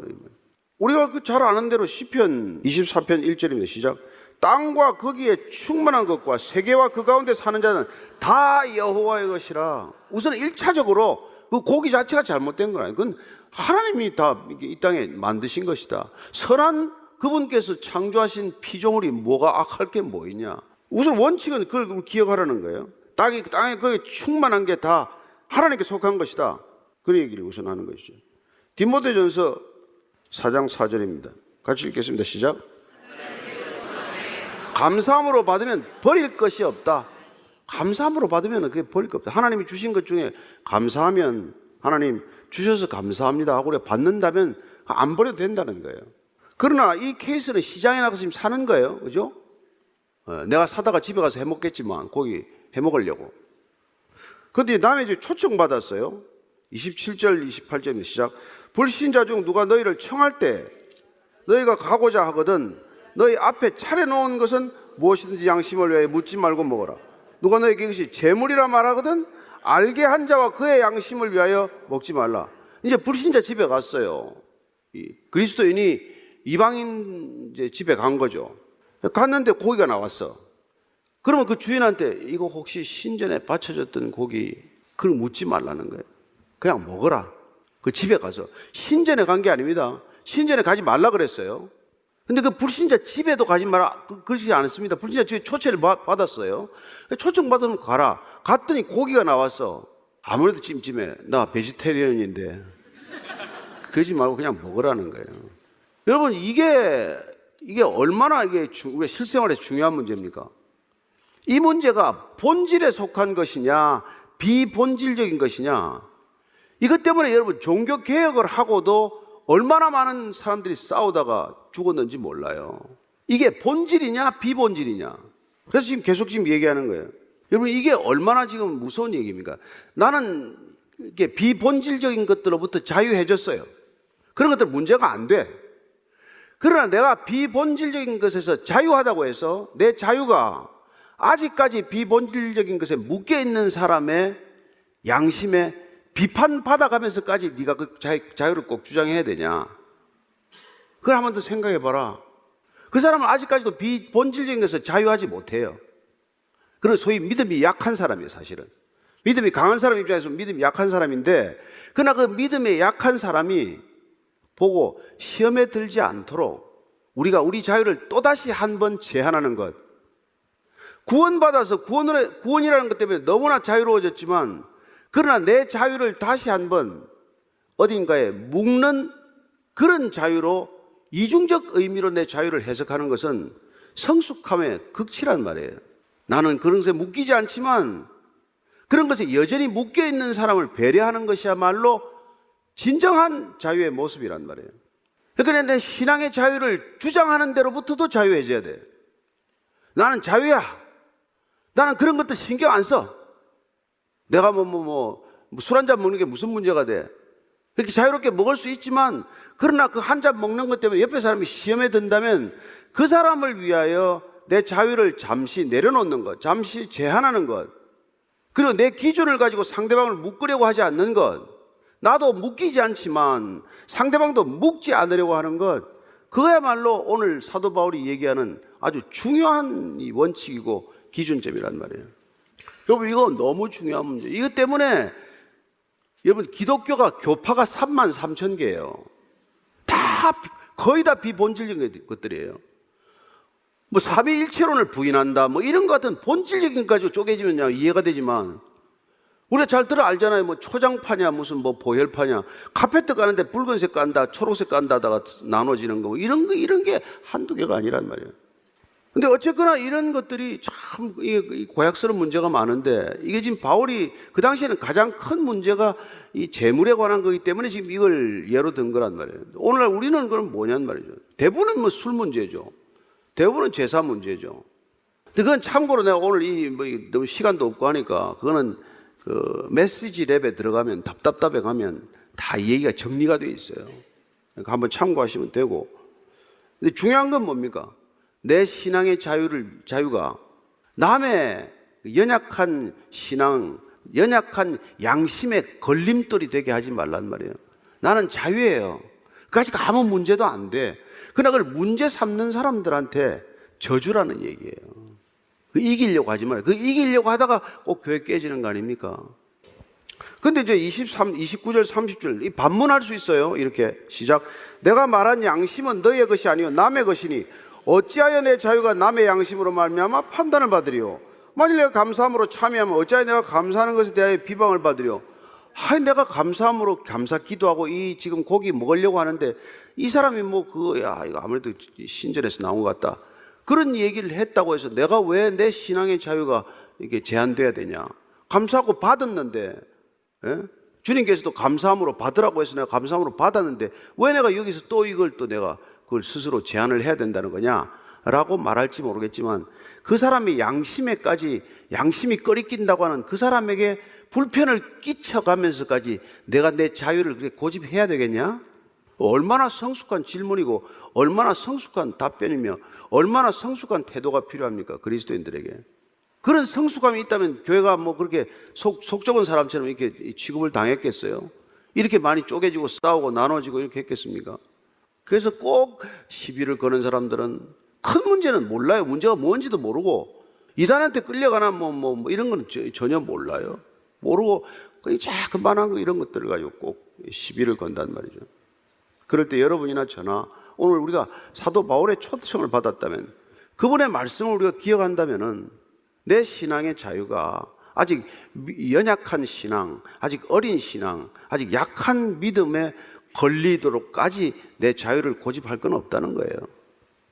우리가 그 잘 아는 대로 시편 24편 1절입니다. 시작. 땅과 거기에 충만한 것과 세계와 그 가운데 사는 자는 다 여호와의 것이라. 우선 1차적으로 그 고기 자체가 잘못된 건 아니에요. 그건 하나님이 다 이 땅에 만드신 것이다. 선한 그분께서 창조하신 피조물이 뭐가 악할 게 뭐 있냐. 우선 원칙은 그걸 기억하라는 거예요. 땅에 거기에 충만한 게 다 하나님께 속한 것이다. 그 얘기를 우선 하는 것이죠. 디모데전서 4장 4절입니다. 같이 읽겠습니다. 시작. 감사함으로 받으면 버릴 것이 없다. 감사함으로 받으면 그게 버릴 게 없다. 하나님이 주신 것 중에 감사하면 하나님 주셔서 감사합니다 하고 받는다면 안 버려도 된다는 거예요. 그러나 이 케이스는 시장에 나가서 지금 사는 거예요. 그죠? 내가 사다가 집에 가서 해먹겠지만 고기 해먹으려고. 그런데 남의 집 초청받았어요. 27절 28절입니다. 시작. 불신자 중 누가 너희를 청할 때 너희가 가고자 하거든 너희 앞에 차려놓은 것은 무엇이든지 양심을 위하여 묻지 말고 먹어라. 누가 너희에게 이것이 재물이라 말하거든 알게 한 자와 그의 양심을 위하여 먹지 말라. 이제 불신자 집에 갔어요. 그리스도인이 이방인 이제 집에 간 거죠. 갔는데 고기가 나왔어. 그러면 그 주인한테 이거 혹시 신전에 바쳐졌던 고기 그걸 묻지 말라는 거예요. 그냥 먹어라. 그 집에 가서 신전에 간 게 아닙니다. 신전에 가지 말라 그랬어요. 근데 그 불신자 집에도 가지 마라 그러지 않았습니다. 불신자 집에 초청을 받았어요. 초청 받으면 가라. 갔더니 고기가 나왔어. 아무래도 찜찜해. 나 베지테리언인데. 그러지 말고 그냥 먹으라는 거예요. 여러분, 이게 얼마나 우리가 실생활에 중요한 문제입니까? 이 문제가 본질에 속한 것이냐, 비본질적인 것이냐, 이것 때문에 여러분 종교 개혁을 하고도 얼마나 많은 사람들이 싸우다가 죽었는지 몰라요. 이게 본질이냐, 비본질이냐. 그래서 계속 얘기하는 거예요. 여러분, 이게 얼마나 지금 무서운 얘기입니까? 나는 이게 비본질적인 것들로부터 자유해졌어요. 그런 것들 문제가 안 돼. 그러나 내가 비본질적인 것에서 자유하다고 해서 내 자유가 아직까지 비본질적인 것에 묶여 있는 사람의 양심에 비판받아가면서까지 네가 그 자유를 꼭 주장해야 되냐? 그걸 한 번 더 생각해 봐라. 그 사람은 아직까지도 비본질적인 것에서 자유하지 못해요. 그런 소위 믿음이 약한 사람이에요, 사실은. 믿음이 강한 사람 입장에서 믿음이 약한 사람인데, 그러나 그 믿음이 약한 사람이 보고 시험에 들지 않도록 우리가 우리 자유를 또다시 한 번 제한하는 것. 구원받아서 구원이라는 것 때문에 너무나 자유로워졌지만, 그러나 내 자유를 다시 한번 어딘가에 묶는 그런 자유로, 이중적 의미로 내 자유를 해석하는 것은 성숙함의 극치란 말이에요. 나는 그런 것에 묶이지 않지만 그런 것에 여전히 묶여있는 사람을 배려하는 것이야말로 진정한 자유의 모습이란 말이에요. 그러니까 내 신앙의 자유를 주장하는 데로부터도 자유해져야 돼. 나는 자유야. 나는 그런 것도 신경 안 써. 내가 술 한 잔 먹는 게 무슨 문제가 돼. 그렇게 자유롭게 먹을 수 있지만, 그러나 그 한 잔 먹는 것 때문에 옆에 사람이 시험에 든다면 그 사람을 위하여 내 자유를 잠시 내려놓는 것, 잠시 제한하는 것, 그리고 내 기준을 가지고 상대방을 묶으려고 하지 않는 것, 나도 묶이지 않지만 상대방도 묶지 않으려고 하는 것, 그야말로 오늘 사도 바울이 얘기하는 아주 중요한 원칙이고 기준점이란 말이에요. 여러분, 이거 너무 중요한 문제. 이것 때문에 여러분, 기독교가 교파가 33,000개예요. 거의 다 비본질적인 것들이에요. 삼위일체론을 부인한다, 이런 것 같은 본질적인 것까지 쪼개지면 이해가 되지만, 우리가 잘 알잖아요. 초장파냐, 무슨 보혈파냐, 카페트 까는데 붉은색 깐다, 초록색 깐다다가 나눠지는 거, 이런 게 한두 개가 아니란 말이에요. 근데 어쨌거나 이런 것들이 참 고약스러운 문제가 많은데, 이게 지금 바울이 그 당시에는 가장 큰 문제가 이 재물에 관한 거기 때문에 지금 이걸 예로 든 거란 말이에요. 오늘날 우리는 그럼 뭐냔 말이죠. 대부분은 술 문제죠. 대부분은 제사 문제죠. 근데 그건 참고로 내가 오늘 너무 시간도 없고 하니까, 그거는 그 메시지 랩에 들어가면, 답답답에 가면 다 이 얘기가 정리가 되어 있어요. 그러니까 한번 참고하시면 되고. 근데 중요한 건 뭡니까? 내 신앙의 자유가 남의 연약한 신앙, 연약한 양심의 걸림돌이 되게 하지 말란 말이에요. 나는 자유예요. 그까지 아무 문제도 안 돼. 그러나 그걸 문제 삼는 사람들한테 저주라는 얘기예요. 그 이기려고 하지 말아요. 그 이기려고 하다가 꼭 교회 깨지는 거 아닙니까? 근데 이제 29절, 30절, 이 반문할 수 있어요. 이렇게 시작. 내가 말한 양심은 너의 것이 아니요 남의 것이니 어찌하여 내 자유가 남의 양심으로 말미암아 판단을 받으리요. 만일 내가 감사함으로 참여하면 어찌하여 내가 감사하는 것에 대하여 비방을 받으리요. 내가 감사함으로 감사 기도하고 이 지금 고기 먹으려고 하는데 이 사람이 이거 아무래도 신전에서 나온 것 같다, 그런 얘기를 했다고 해서 내가 왜 내 신앙의 자유가 이렇게 제한돼야 되냐? 감사하고 받았는데, 주님께서도 감사함으로 받으라고 해서 내가 감사함으로 받았는데 왜 내가 여기서 또 이걸 또 내가 그걸 스스로 제한을 해야 된다는 거냐? 라고 말할지 모르겠지만, 그 사람이 양심이 꺼리낀다고 하는 그 사람에게 불편을 끼쳐가면서까지 내가 내 자유를 그렇게 고집해야 되겠냐? 얼마나 성숙한 질문이고 얼마나 성숙한 답변이며 얼마나 성숙한 태도가 필요합니까? 그리스도인들에게. 그런 성숙함이 있다면 교회가 그렇게 속 좁은 사람처럼 이렇게 취급을 당했겠어요? 이렇게 많이 쪼개지고 싸우고 나눠지고 이렇게 했겠습니까? 그래서 꼭 시비를 거는 사람들은 큰 문제는 몰라요. 문제가 뭔지도 모르고, 이단한테 끌려가나 이런 건 전혀 몰라요. 모르고 그냥 자그만한 거 이런 것들을 가지고 꼭 시비를 건단 말이죠. 그럴 때 여러분이나 저나 오늘 우리가 사도 바울의 초청을 받았다면, 그분의 말씀을 우리가 기억한다면은 내 신앙의 자유가 아직 연약한 신앙, 아직 어린 신앙, 아직 약한 믿음에 걸리도록까지 내 자유를 고집할 건 없다는 거예요.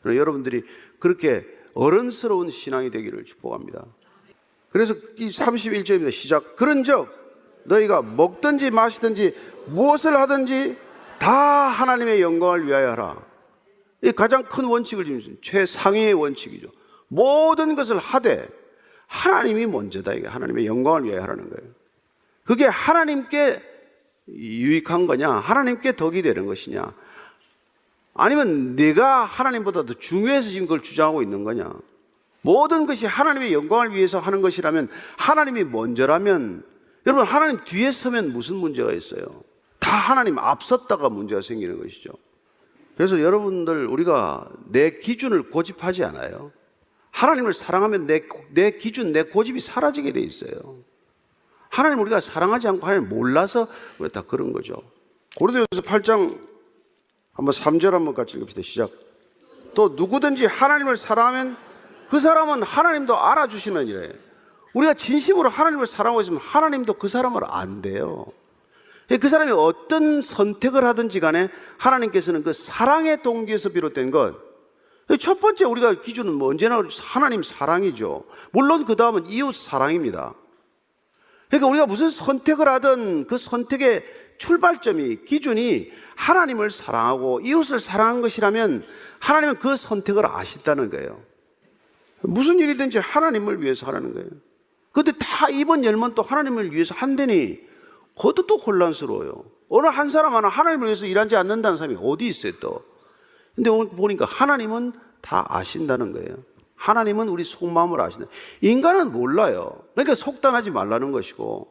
그래서 여러분들이 그렇게 어른스러운 신앙이 되기를 축복합니다. 그래서 이 31절입니다. 시작. 그런즉 너희가 먹든지 마시든지 무엇을 하든지 다 하나님의 영광을 위하여 하라. 이 가장 큰 원칙을 지금 최상위의 원칙이죠. 모든 것을 하되 하나님이 먼저다. 이게 하나님의 영광을 위하여 하라는 거예요. 그게 하나님께 유익한 거냐, 하나님께 덕이 되는 것이냐, 아니면 내가 하나님보다 더 중요해서 지금 그걸 주장하고 있는 거냐. 모든 것이 하나님의 영광을 위해서 하는 것이라면, 하나님이 먼저라면, 여러분 하나님 뒤에 서면 무슨 문제가 있어요? 다 하나님 앞섰다가 문제가 생기는 것이죠. 그래서 여러분들, 우리가 내 기준을 고집하지 않아요. 하나님을 사랑하면 내 기준, 내 고집이 사라지게 돼 있어요. 하나님 우리가 사랑하지 않고 하나님 몰라서 다 그런 거죠. 고린도전서 8장 한번 3절 한번 같이 읽읍시다. 시작. 또 누구든지 하나님을 사랑하면 그 사람은 하나님도 알아주시느니라. 우리가 진심으로 하나님을 사랑하고 있으면 하나님도 그 사람을 안돼요. 그 사람이 어떤 선택을 하든지 간에 하나님께서는 그 사랑의 동기에서 비롯된 것, 첫 번째 우리가 기준은 뭐 언제나 하나님 사랑이죠. 물론 그 다음은 이웃 사랑입니다. 그러니까 우리가 무슨 선택을 하든 그 선택의 출발점이, 기준이 하나님을 사랑하고 이웃을 사랑한 것이라면 하나님은 그 선택을 아신다는 거예요. 무슨 일이든지 하나님을 위해서 하라는 거예요. 그런데 다 이번 열문 또 하나님을 위해서 한다니 그것도 또 혼란스러워요. 어느 한 사람 하나 하나님을 위해서 일하지 않는다는 사람이 어디 있어요 또. 근데 오늘 보니까 하나님은 다 아신다는 거예요. 하나님은 우리 속마음을 아신다. 인간은 몰라요. 그러니까 속단하지 말라는 것이고.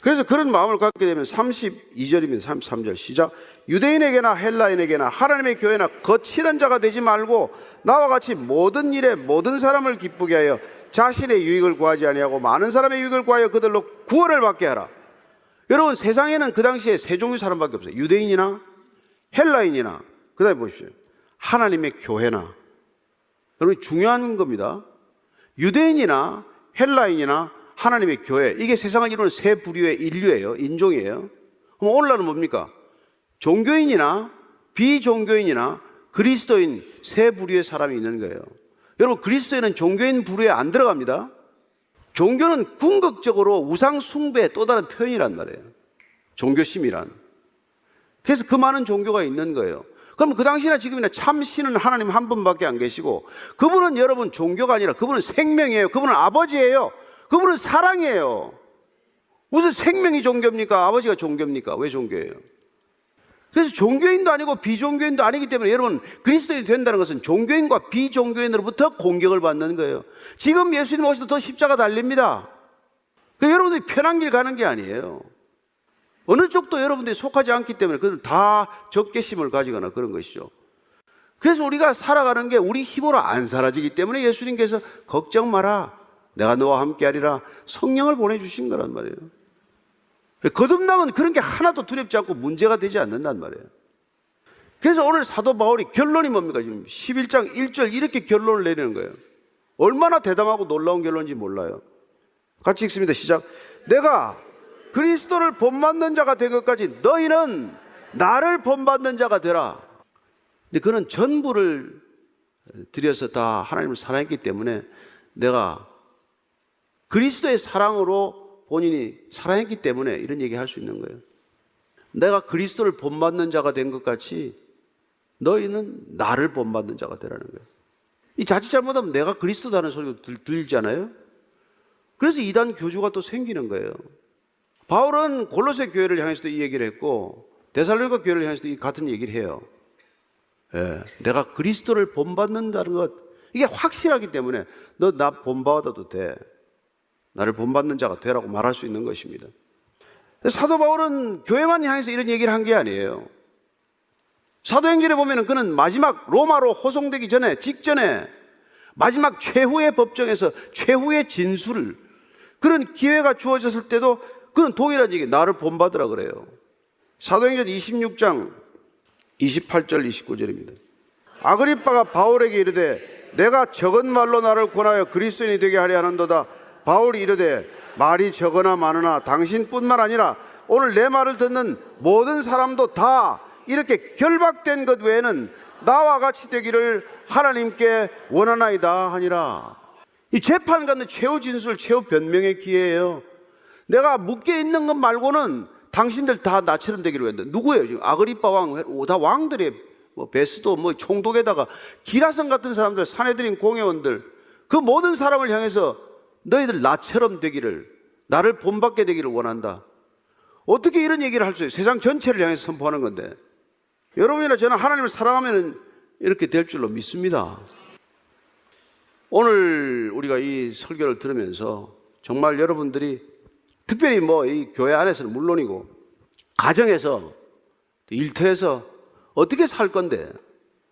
그래서 그런 마음을 갖게 되면 32절이면 33절 시작. 유대인에게나 헬라인에게나 하나님의 교회나 거칠은 자가 되지 말고 나와 같이 모든 일에 모든 사람을 기쁘게 하여 자신의 유익을 구하지 아니하고 많은 사람의 유익을 구하여 그들로 구원을 받게 하라. 여러분 세상에는 그 당시에 세 종류 사람밖에 없어요. 유대인이나 헬라인이나 그 다음에 보십시오. 하나님의 교회나. 여러분 중요한 겁니다. 유대인이나 헬라인이나 하나님의 교회, 이게 세상을 이루는 세 부류의 인류예요. 인종이에요. 그럼 오늘날은 뭡니까? 종교인이나 비종교인이나 그리스도인 세 부류의 사람이 있는 거예요. 여러분 그리스도인은 종교인 부류에 안 들어갑니다. 종교는 궁극적으로 우상 숭배의 또 다른 표현이란 말이에요. 종교심이란. 그래서 그 많은 종교가 있는 거예요. 그럼 그 당시나 지금이나 참 신은 하나님 한 분밖에 안 계시고, 그분은 여러분 종교가 아니라 그분은 생명이에요. 그분은 아버지예요. 그분은 사랑이에요. 무슨 생명이 종교입니까? 아버지가 종교입니까? 왜 종교예요? 그래서 종교인도 아니고 비종교인도 아니기 때문에 여러분 그리스도인이 된다는 것은 종교인과 비종교인으로부터 공격을 받는 거예요. 지금 예수님 오셔도 더 십자가 달립니다. 여러분들이 편한 길 가는 게 아니에요. 어느 쪽도 여러분들이 속하지 않기 때문에 그들은 다 적개심을 가지거나 그런 것이죠. 그래서 우리가 살아가는 게 우리 힘으로 안 사라지기 때문에 예수님께서 걱정 마라, 내가 너와 함께하리라 성령을 보내주신 거란 말이에요. 거듭나면 그런 게 하나도 두렵지 않고 문제가 되지 않는단 말이에요. 그래서 오늘 사도 바울이 결론이 뭡니까? 지금 11장 1절 이렇게 결론을 내리는 거예요. 얼마나 대담하고 놀라운 결론인지 몰라요. 같이 읽습니다. 시작. 내가 그리스도를 본받는 자가 될 것까지 너희는 나를 본받는 자가 되라. 근데 그는 전부를 들여서 다 하나님을 사랑했기 때문에 내가 그리스도의 사랑으로 본인이 사랑했기 때문에 이런 얘기 할 수 있는 거예요. 내가 그리스도를 본받는 자가 된 것 같이 너희는 나를 본받는 자가 되라는 거예요. 이 자칫 잘못하면 내가 그리스도다는 소리가 들리잖아요. 그래서 이단 교주가 또 생기는 거예요. 바울은 골로새 교회를 향해서도 이 얘기를 했고 데살로니가 교회를 향해서도 이 같은 얘기를 해요. 예, 내가 그리스도를 본받는다는 것, 이게 확실하기 때문에 너 나 본받아도 돼, 나를 본받는 자가 되라고 말할 수 있는 것입니다. 사도 바울은 교회만 향해서 이런 얘기를 한 게 아니에요. 사도행전에 보면 그는 마지막 로마로 호송되기 전에, 직전에 마지막 최후의 법정에서 최후의 진술을, 그런 기회가 주어졌을 때도 그는 동일한 얘기, 나를 본받으라 그래요. 사도행전 26장 28절 29절입니다. 아그리빠가 바울에게 이르되 내가 적은 말로 나를 권하여 그리스도인이 되게 하려 하는도다. 바울이 이르되 말이 적으나 많으나 당신뿐만 아니라 오늘 내 말을 듣는 모든 사람도 다 이렇게 결박된 것 외에는 나와 같이 되기를 하나님께 원하나이다 하니라. 이 재판 갖는 최후 진술, 최후 변명의 기회예요. 내가 묶여 있는 것 말고는 당신들 다 나처럼 되기로 했는데 누구예요? 지금 아그리빠 왕, 다 왕들의 베스도 총독에다가 기라성 같은 사람들, 산헤드린 공회원들, 그 모든 사람을 향해서 너희들 나처럼 되기를, 나를 본받게 되기를 원한다. 어떻게 이런 얘기를 할 수 있어요? 세상 전체를 향해서 선포하는 건데. 여러분이나 저는 하나님을 사랑하면 이렇게 될 줄로 믿습니다. 오늘 우리가 이 설교를 들으면서 정말 여러분들이 특별히 이 교회 안에서는 물론이고 가정에서 일터에서 어떻게 살 건데,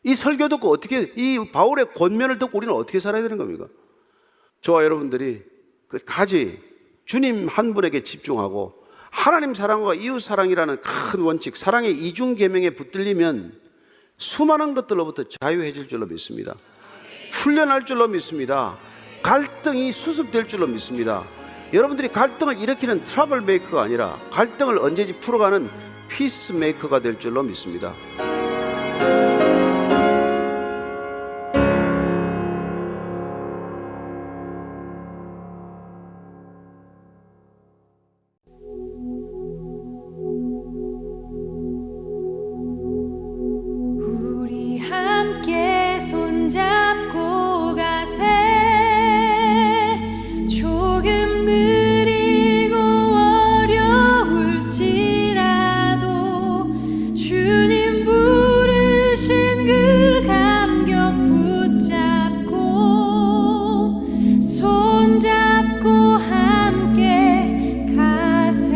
이 설교 듣고 어떻게, 이 바울의 권면을 듣고 우리는 어떻게 살아야 되는 겁니까? 저와 여러분들이 끝까지 주님 한 분에게 집중하고 하나님 사랑과 이웃 사랑이라는 큰 원칙, 사랑의 이중 계명에 붙들리면 수많은 것들로부터 자유해질 줄로 믿습니다. 풀려날 줄로 믿습니다. 갈등이 수습될 줄로 믿습니다. 여러분들이 갈등을 일으키는 트러블 메이커가 아니라 갈등을 언제든지 풀어가는 피스 메이커가 될 줄로 믿습니다.
우리 함께 손잡고 가세. 조금 느리고 어려울지라도 주님 부르신 그 감격 붙잡고 손잡고 함께 가세.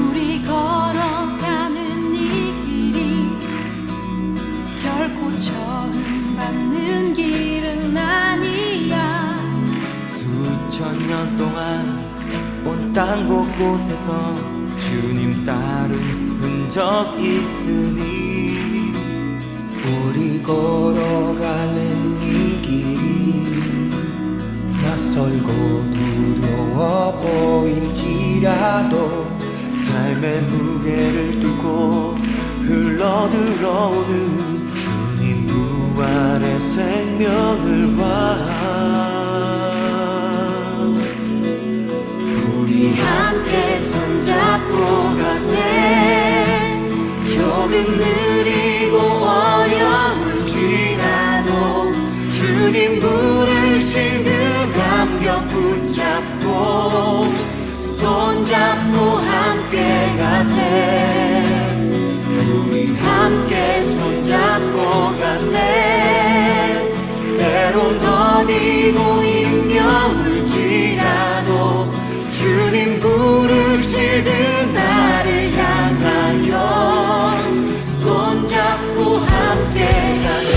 우리 걸어가는 이 길이 결코 처음 밟는 길은 아니야.
수천 년 동안 온 땅 곳곳에서 주님 따른 흔적 있으니
우리 걸어가는 이 길이 낯설고 두려워 보일지라도
삶의 무게를 뚫고 흘러들어오는 주님 부활의 생명을 봐.
우리 함께 손잡고 가세. 조금 느리고 어려울지라도 주님 부르신 그 감격 붙잡고 손잡고 함께 가세. 우리 함께 손잡고 가세. 때론 더디고 힘겨울지라도 주님 부르실 듯 나를 향하여 손잡고 함께 가세.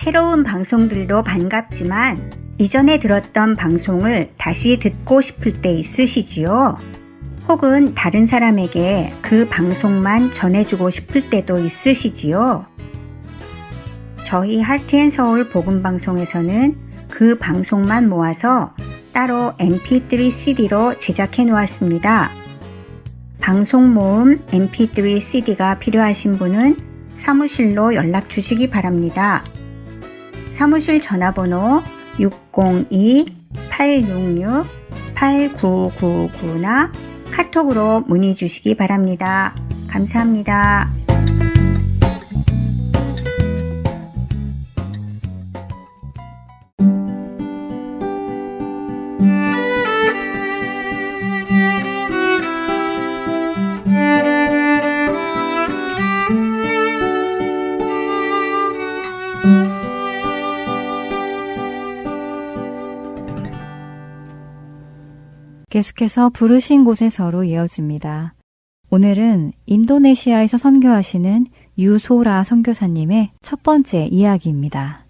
새로운 방송들도 반갑지만 이전에 들었던 방송을 다시 듣고 싶을 때 있으시지요? 혹은 다른 사람에게 그 방송만 전해주고 싶을 때도 있으시지요? 저희 할트앤서울 복음방송에서는 그 방송만 모아서 따로 mp3 CD로 제작해 놓았습니다. 방송 모음 mp3 CD가 필요하신 분은 사무실로 연락 주시기 바랍니다. 사무실 전화번호 602-866-8999나 카톡으로 문의 주시기 바랍니다. 감사합니다.
계속해서 부르신 곳에서로 이어집니다. 오늘은 인도네시아에서 선교하시는 유소라 선교사님의 첫 번째 이야기입니다.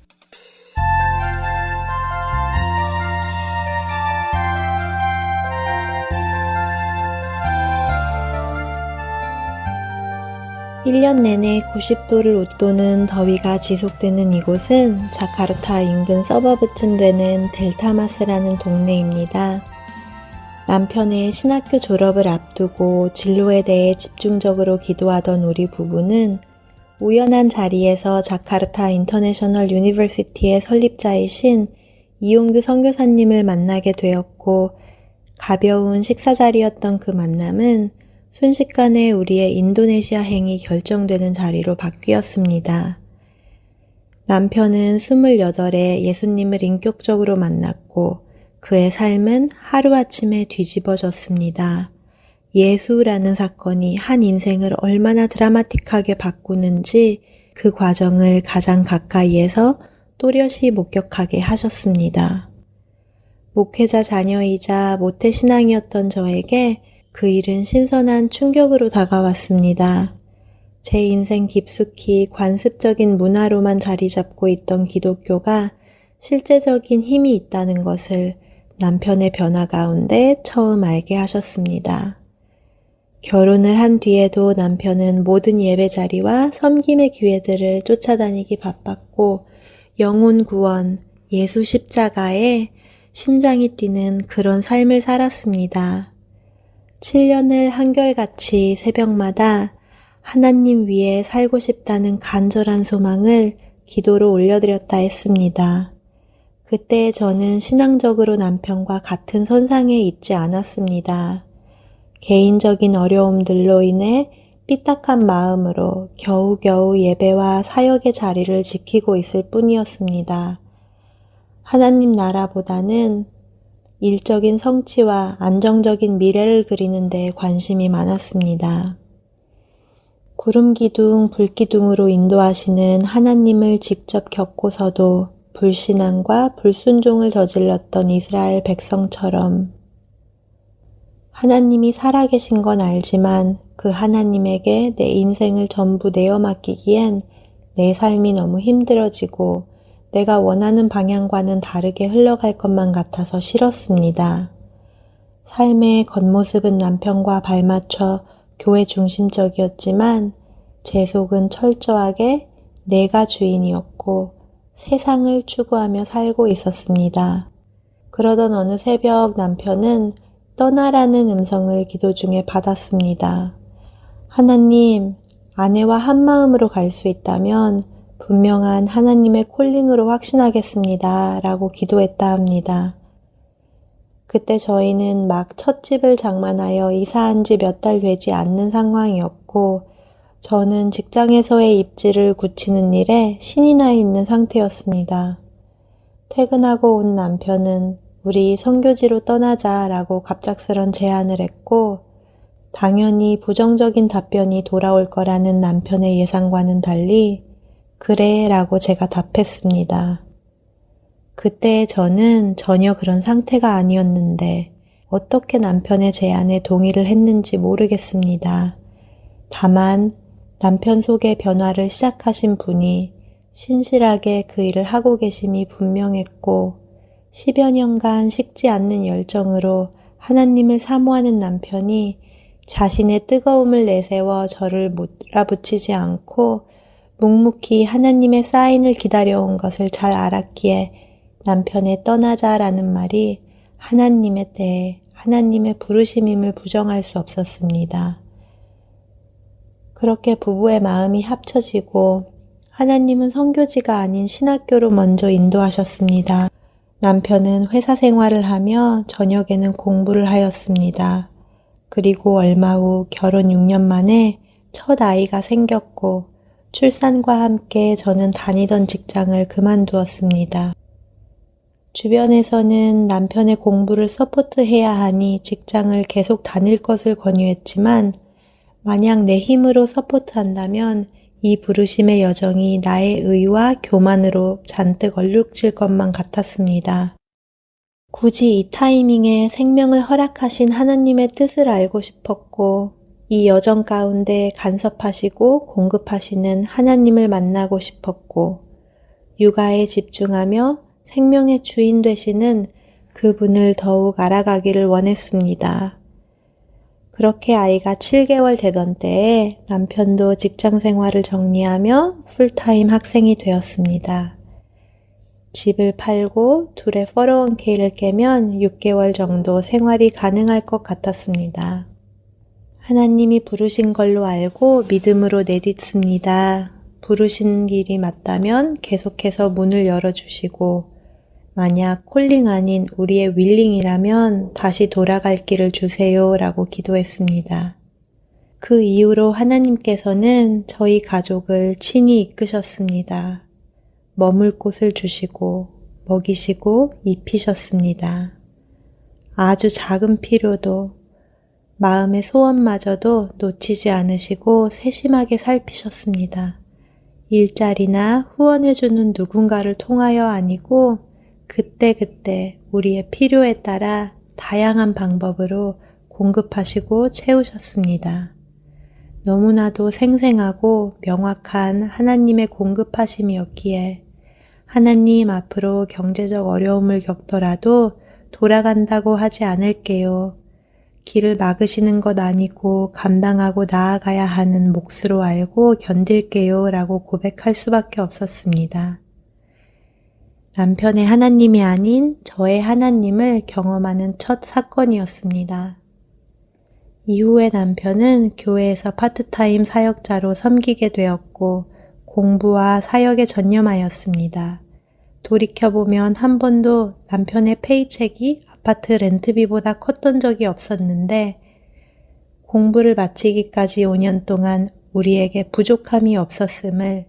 일 년 내내 90도를 웃도는 더위가 지속되는 이곳은 자카르타 인근 서버브쯤 되는 델타마스라는 동네입니다. 남편의 신학교 졸업을 앞두고 진로에 대해 집중적으로 기도하던 우리 부부는 우연한 자리에서 자카르타 인터내셔널 유니버시티의 설립자이신 이용규 선교사님을 만나게 되었고, 가벼운 식사 자리였던 그 만남은 순식간에 우리의 인도네시아 행이 결정되는 자리로 바뀌었습니다. 남편은 28에 예수님을 인격적으로 만났고 그의 삶은 하루아침에 뒤집어졌습니다. 예수라는 사건이 한 인생을 얼마나 드라마틱하게 바꾸는지 그 과정을 가장 가까이에서 또렷이 목격하게 하셨습니다. 목회자 자녀이자 모태신앙이었던 저에게 그 일은 신선한 충격으로 다가왔습니다. 제 인생 깊숙이 관습적인 문화로만 자리 잡고 있던 기독교가 실제적인 힘이 있다는 것을 남편의 변화 가운데 처음 알게 하셨습니다. 결혼을 한 뒤에도 남편은 모든 예배 자리와 섬김의 기회들을 쫓아다니기 바빴고 영혼 구원, 예수 십자가에 심장이 뛰는 그런 삶을 살았습니다. 7년을 한결같이 새벽마다 하나님 위에 살고 싶다는 간절한 소망을 기도로 올려드렸다 했습니다. 그때 저는 신앙적으로 남편과 같은 선상에 있지 않았습니다. 개인적인 어려움들로 인해 삐딱한 마음으로 겨우겨우 예배와 사역의 자리를 지키고 있을 뿐이었습니다. 하나님 나라보다는 일적인 성취와 안정적인 미래를 그리는 데 관심이 많았습니다. 구름기둥, 불기둥으로 인도하시는 하나님을 직접 겪고서도 불신앙과 불순종을 저질렀던 이스라엘 백성처럼 하나님이 살아계신 건 알지만 그 하나님에게 내 인생을 전부 내어 맡기기엔 내 삶이 너무 힘들어지고 내가 원하는 방향과는 다르게 흘러갈 것만 같아서 싫었습니다. 삶의 겉모습은 남편과 발맞춰 교회 중심적이었지만 제 속은 철저하게 내가 주인이었고 세상을 추구하며 살고 있었습니다. 그러던 어느 새벽 남편은 떠나라는 음성을 기도 중에 받았습니다. 하나님, 아내와 한 마음으로 갈 수 있다면 분명한 하나님의 콜링으로 확신하겠습니다. 라고 기도했다 합니다. 그때 저희는 막 첫 집을 장만하여 이사한 지 몇 달 되지 않는 상황이었고 저는 직장에서의 입지를 굳히는 일에 신이 나 있는 상태였습니다. 퇴근하고 온 남편은 우리 선교지로 떠나자라고 갑작스런 제안을 했고 당연히 부정적인 답변이 돌아올 거라는 남편의 예상과는 달리 그래 라고 제가 답했습니다. 그때 저는 전혀 그런 상태가 아니었는데 어떻게 남편의 제안에 동의를 했는지 모르겠습니다. 다만 남편 속의 변화를 시작하신 분이 신실하게 그 일을 하고 계심이 분명했고 10여 년간 식지 않는 열정으로 하나님을 사모하는 남편이 자신의 뜨거움을 내세워 저를 몰아붙이지 않고 묵묵히 하나님의 사인을 기다려온 것을 잘 알았기에 남편의 떠나자라는 말이 하나님의 때에 하나님의 부르심임을 부정할 수 없었습니다. 그렇게 부부의 마음이 합쳐지고 하나님은 선교지가 아닌 신학교로 먼저 인도하셨습니다. 남편은 회사 생활을 하며 저녁에는 공부를 하였습니다. 그리고 얼마 후 결혼 6년 만에 첫 아이가 생겼고 출산과 함께 저는 다니던 직장을 그만두었습니다. 주변에서는 남편의 공부를 서포트해야 하니 직장을 계속 다닐 것을 권유했지만 만약 내 힘으로 서포트한다면 이 부르심의 여정이 나의 의와 교만으로 잔뜩 얼룩질 것만 같았습니다. 굳이 이 타이밍에 생명을 허락하신 하나님의 뜻을 알고 싶었고 이 여정 가운데 간섭하시고 공급하시는 하나님을 만나고 싶었고 육아에 집중하며 생명의 주인 되시는 그분을 더욱 알아가기를 원했습니다. 그렇게 아이가 7개월 되던 때에 남편도 직장 생활을 정리하며 풀타임 학생이 되었습니다. 집을 팔고 둘의 401k를 깨면 6개월 정도 생활이 가능할 것 같았습니다. 하나님이 부르신 걸로 알고 믿음으로 내딛습니다. 부르신 길이 맞다면 계속해서 문을 열어주시고 만약 콜링 아닌 우리의 윌링이라면 다시 돌아갈 길을 주세요 라고 기도했습니다. 그 이후로 하나님께서는 저희 가족을 친히 이끄셨습니다. 머물 곳을 주시고 먹이시고 입히셨습니다. 아주 작은 필요도 마음의 소원마저도 놓치지 않으시고 세심하게 살피셨습니다. 일자리나 후원해주는 누군가를 통하여 아니고 그때그때 우리의 필요에 따라 다양한 방법으로 공급하시고 채우셨습니다. 너무나도 생생하고 명확한 하나님의 공급하심이었기에 하나님 앞으로 경제적 어려움을 겪더라도 돌아간다고 하지 않을게요. 길을 막으시는 것 아니고 감당하고 나아가야 하는 몫으로 알고 견딜게요 라고 고백할 수밖에 없었습니다. 남편의 하나님이 아닌 저의 하나님을 경험하는 첫 사건이었습니다. 이후에 남편은 교회에서 파트타임 사역자로 섬기게 되었고 공부와 사역에 전념하였습니다. 돌이켜보면 한 번도 남편의 페이첵이 아파트 렌트비보다 컸던 적이 없었는데 공부를 마치기까지 5년 동안 우리에게 부족함이 없었음을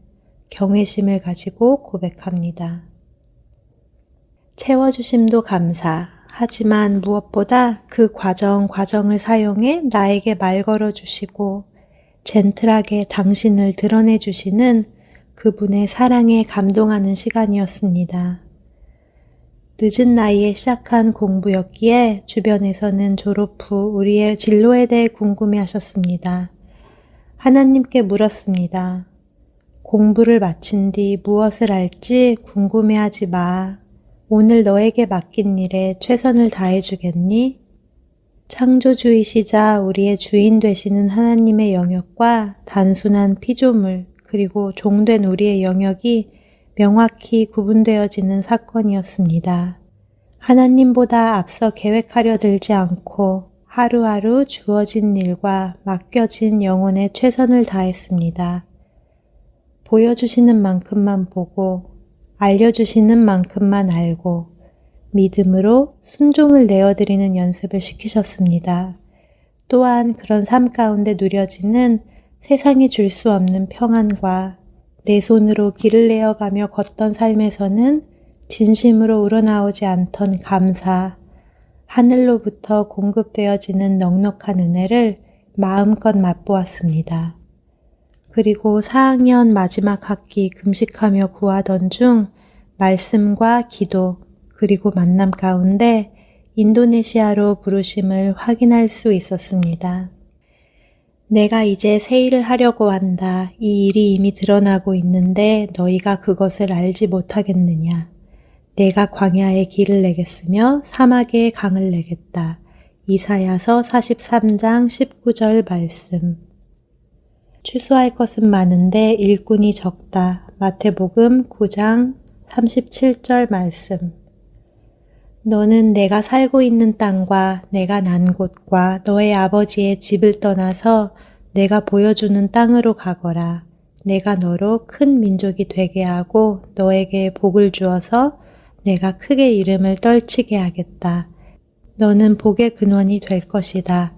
경외심을 가지고 고백합니다. 채워주심도 감사. 하지만 무엇보다 그 과정을 사용해 나에게 말 걸어주시고 젠틀하게 당신을 드러내주시는 그분의 사랑에 감동하는 시간이었습니다. 늦은 나이에 시작한 공부였기에 주변에서는 졸업 후 우리의 진로에 대해 궁금해하셨습니다. 하나님께 물었습니다. 공부를 마친 뒤 무엇을 할지 궁금해하지 마. 오늘 너에게 맡긴 일에 최선을 다해주겠니? 창조주이시자 우리의 주인 되시는 하나님의 영역과 단순한 피조물 그리고 종된 우리의 영역이 명확히 구분되어지는 사건이었습니다. 하나님보다 앞서 계획하려 들지 않고 하루하루 주어진 일과 맡겨진 영혼에 최선을 다했습니다. 보여주시는 만큼만 보고 알려주시는 만큼만 알고 믿음으로 순종을 내어드리는 연습을 시키셨습니다. 또한 그런 삶 가운데 누려지는 세상이 줄 수 없는 평안과 내 손으로 길을 내어가며 걷던 삶에서는 진심으로 우러나오지 않던 감사, 하늘로부터 공급되어지는 넉넉한 은혜를 마음껏 맛보았습니다. 그리고 4학년 마지막 학기 금식하며 구하던 중 말씀과 기도 그리고 만남 가운데 인도네시아로 부르심을 확인할 수 있었습니다. 내가 이제 새 일을 하려고 한다. 이 일이 이미 드러나고 있는데 너희가 그것을 알지 못하겠느냐. 내가 광야에 길을 내겠으며 사막에 강을 내겠다. 이사야서 43장 19절 말씀. 취소할 것은 많은데 일꾼이 적다. 마태복음 9장 37절 말씀. 너는 내가 살고 있는 땅과 내가 난 곳과 너의 아버지의 집을 떠나서 내가 보여주는 땅으로 가거라. 내가 너로 큰 민족이 되게 하고 너에게 복을 주어서 내가 크게 이름을 떨치게 하겠다. 너는 복의 근원이 될 것이다.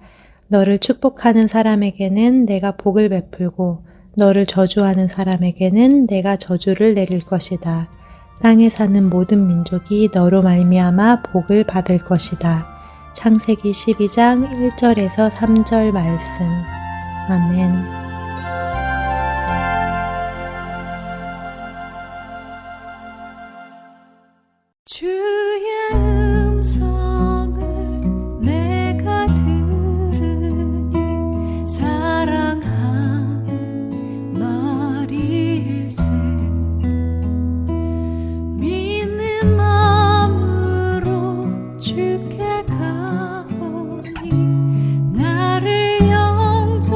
너를 축복하는 사람에게는 내가 복을 베풀고 너를 저주하는 사람에게는 내가 저주를 내릴 것이다. 땅에 사는 모든 민족이 너로 말미암아 복을 받을 것이다. 창세기 12장 1절에서 3절 말씀. 아멘.
주의 음성을 내가 들으니 사랑하는 말일세. 믿는 마음으로 주께 가오니 나를 영접하소서.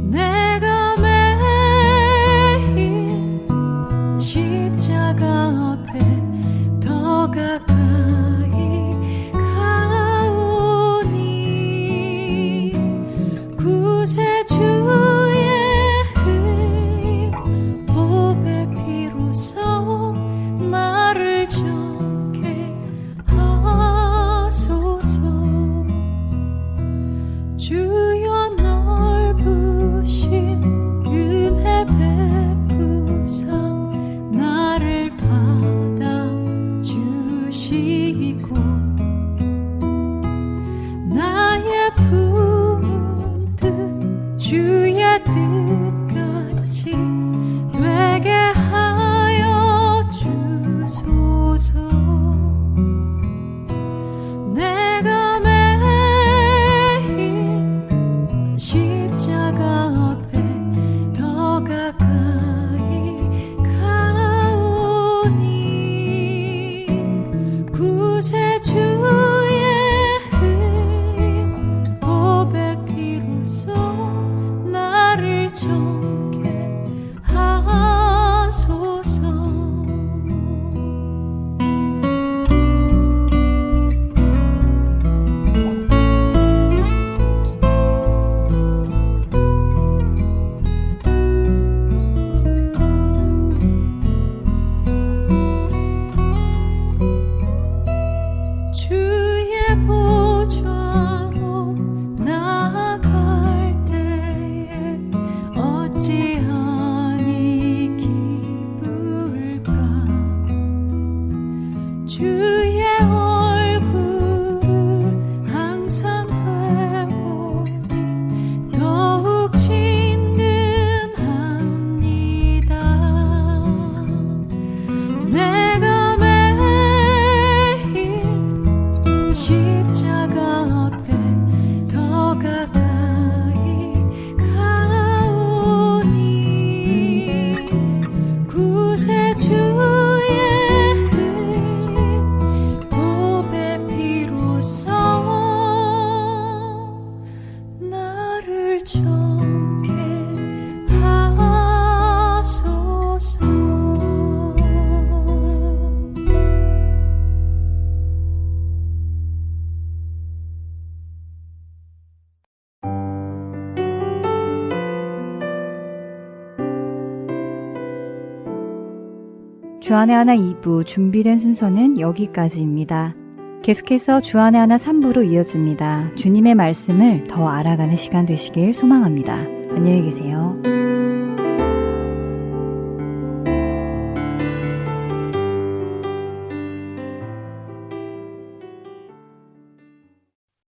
내가 십자가 앞에 더 가까이 가오니 구세주의 흘린 보배 피로써 나를 정케 하소서. 주여 넓으신 은혜 베푸사 나를 받아주시고 나의 품은 뜻 주의 뜻같이 되게 하여 주소서. 내가 매일 십자가 앞에 더 가까이 구세주의 흘린 보배 피로써 나를 정케 하소서. 주의 보좌로 나아갈 때에 어찌하니 기쁠까. 주의 얼굴을 항상 배우니 더욱 친근합니다. 내가 십자가 앞에 더 가까이 가오니 구세주의 흘린 보배 피로써 나를 정케 하소서.
주안의 하나 2부 준비된 순서는 여기까지입니다. 계속해서 주안의 하나 3부로 이어집니다. 주님의 말씀을 더 알아가는 시간 되시길 소망합니다. 안녕히 계세요.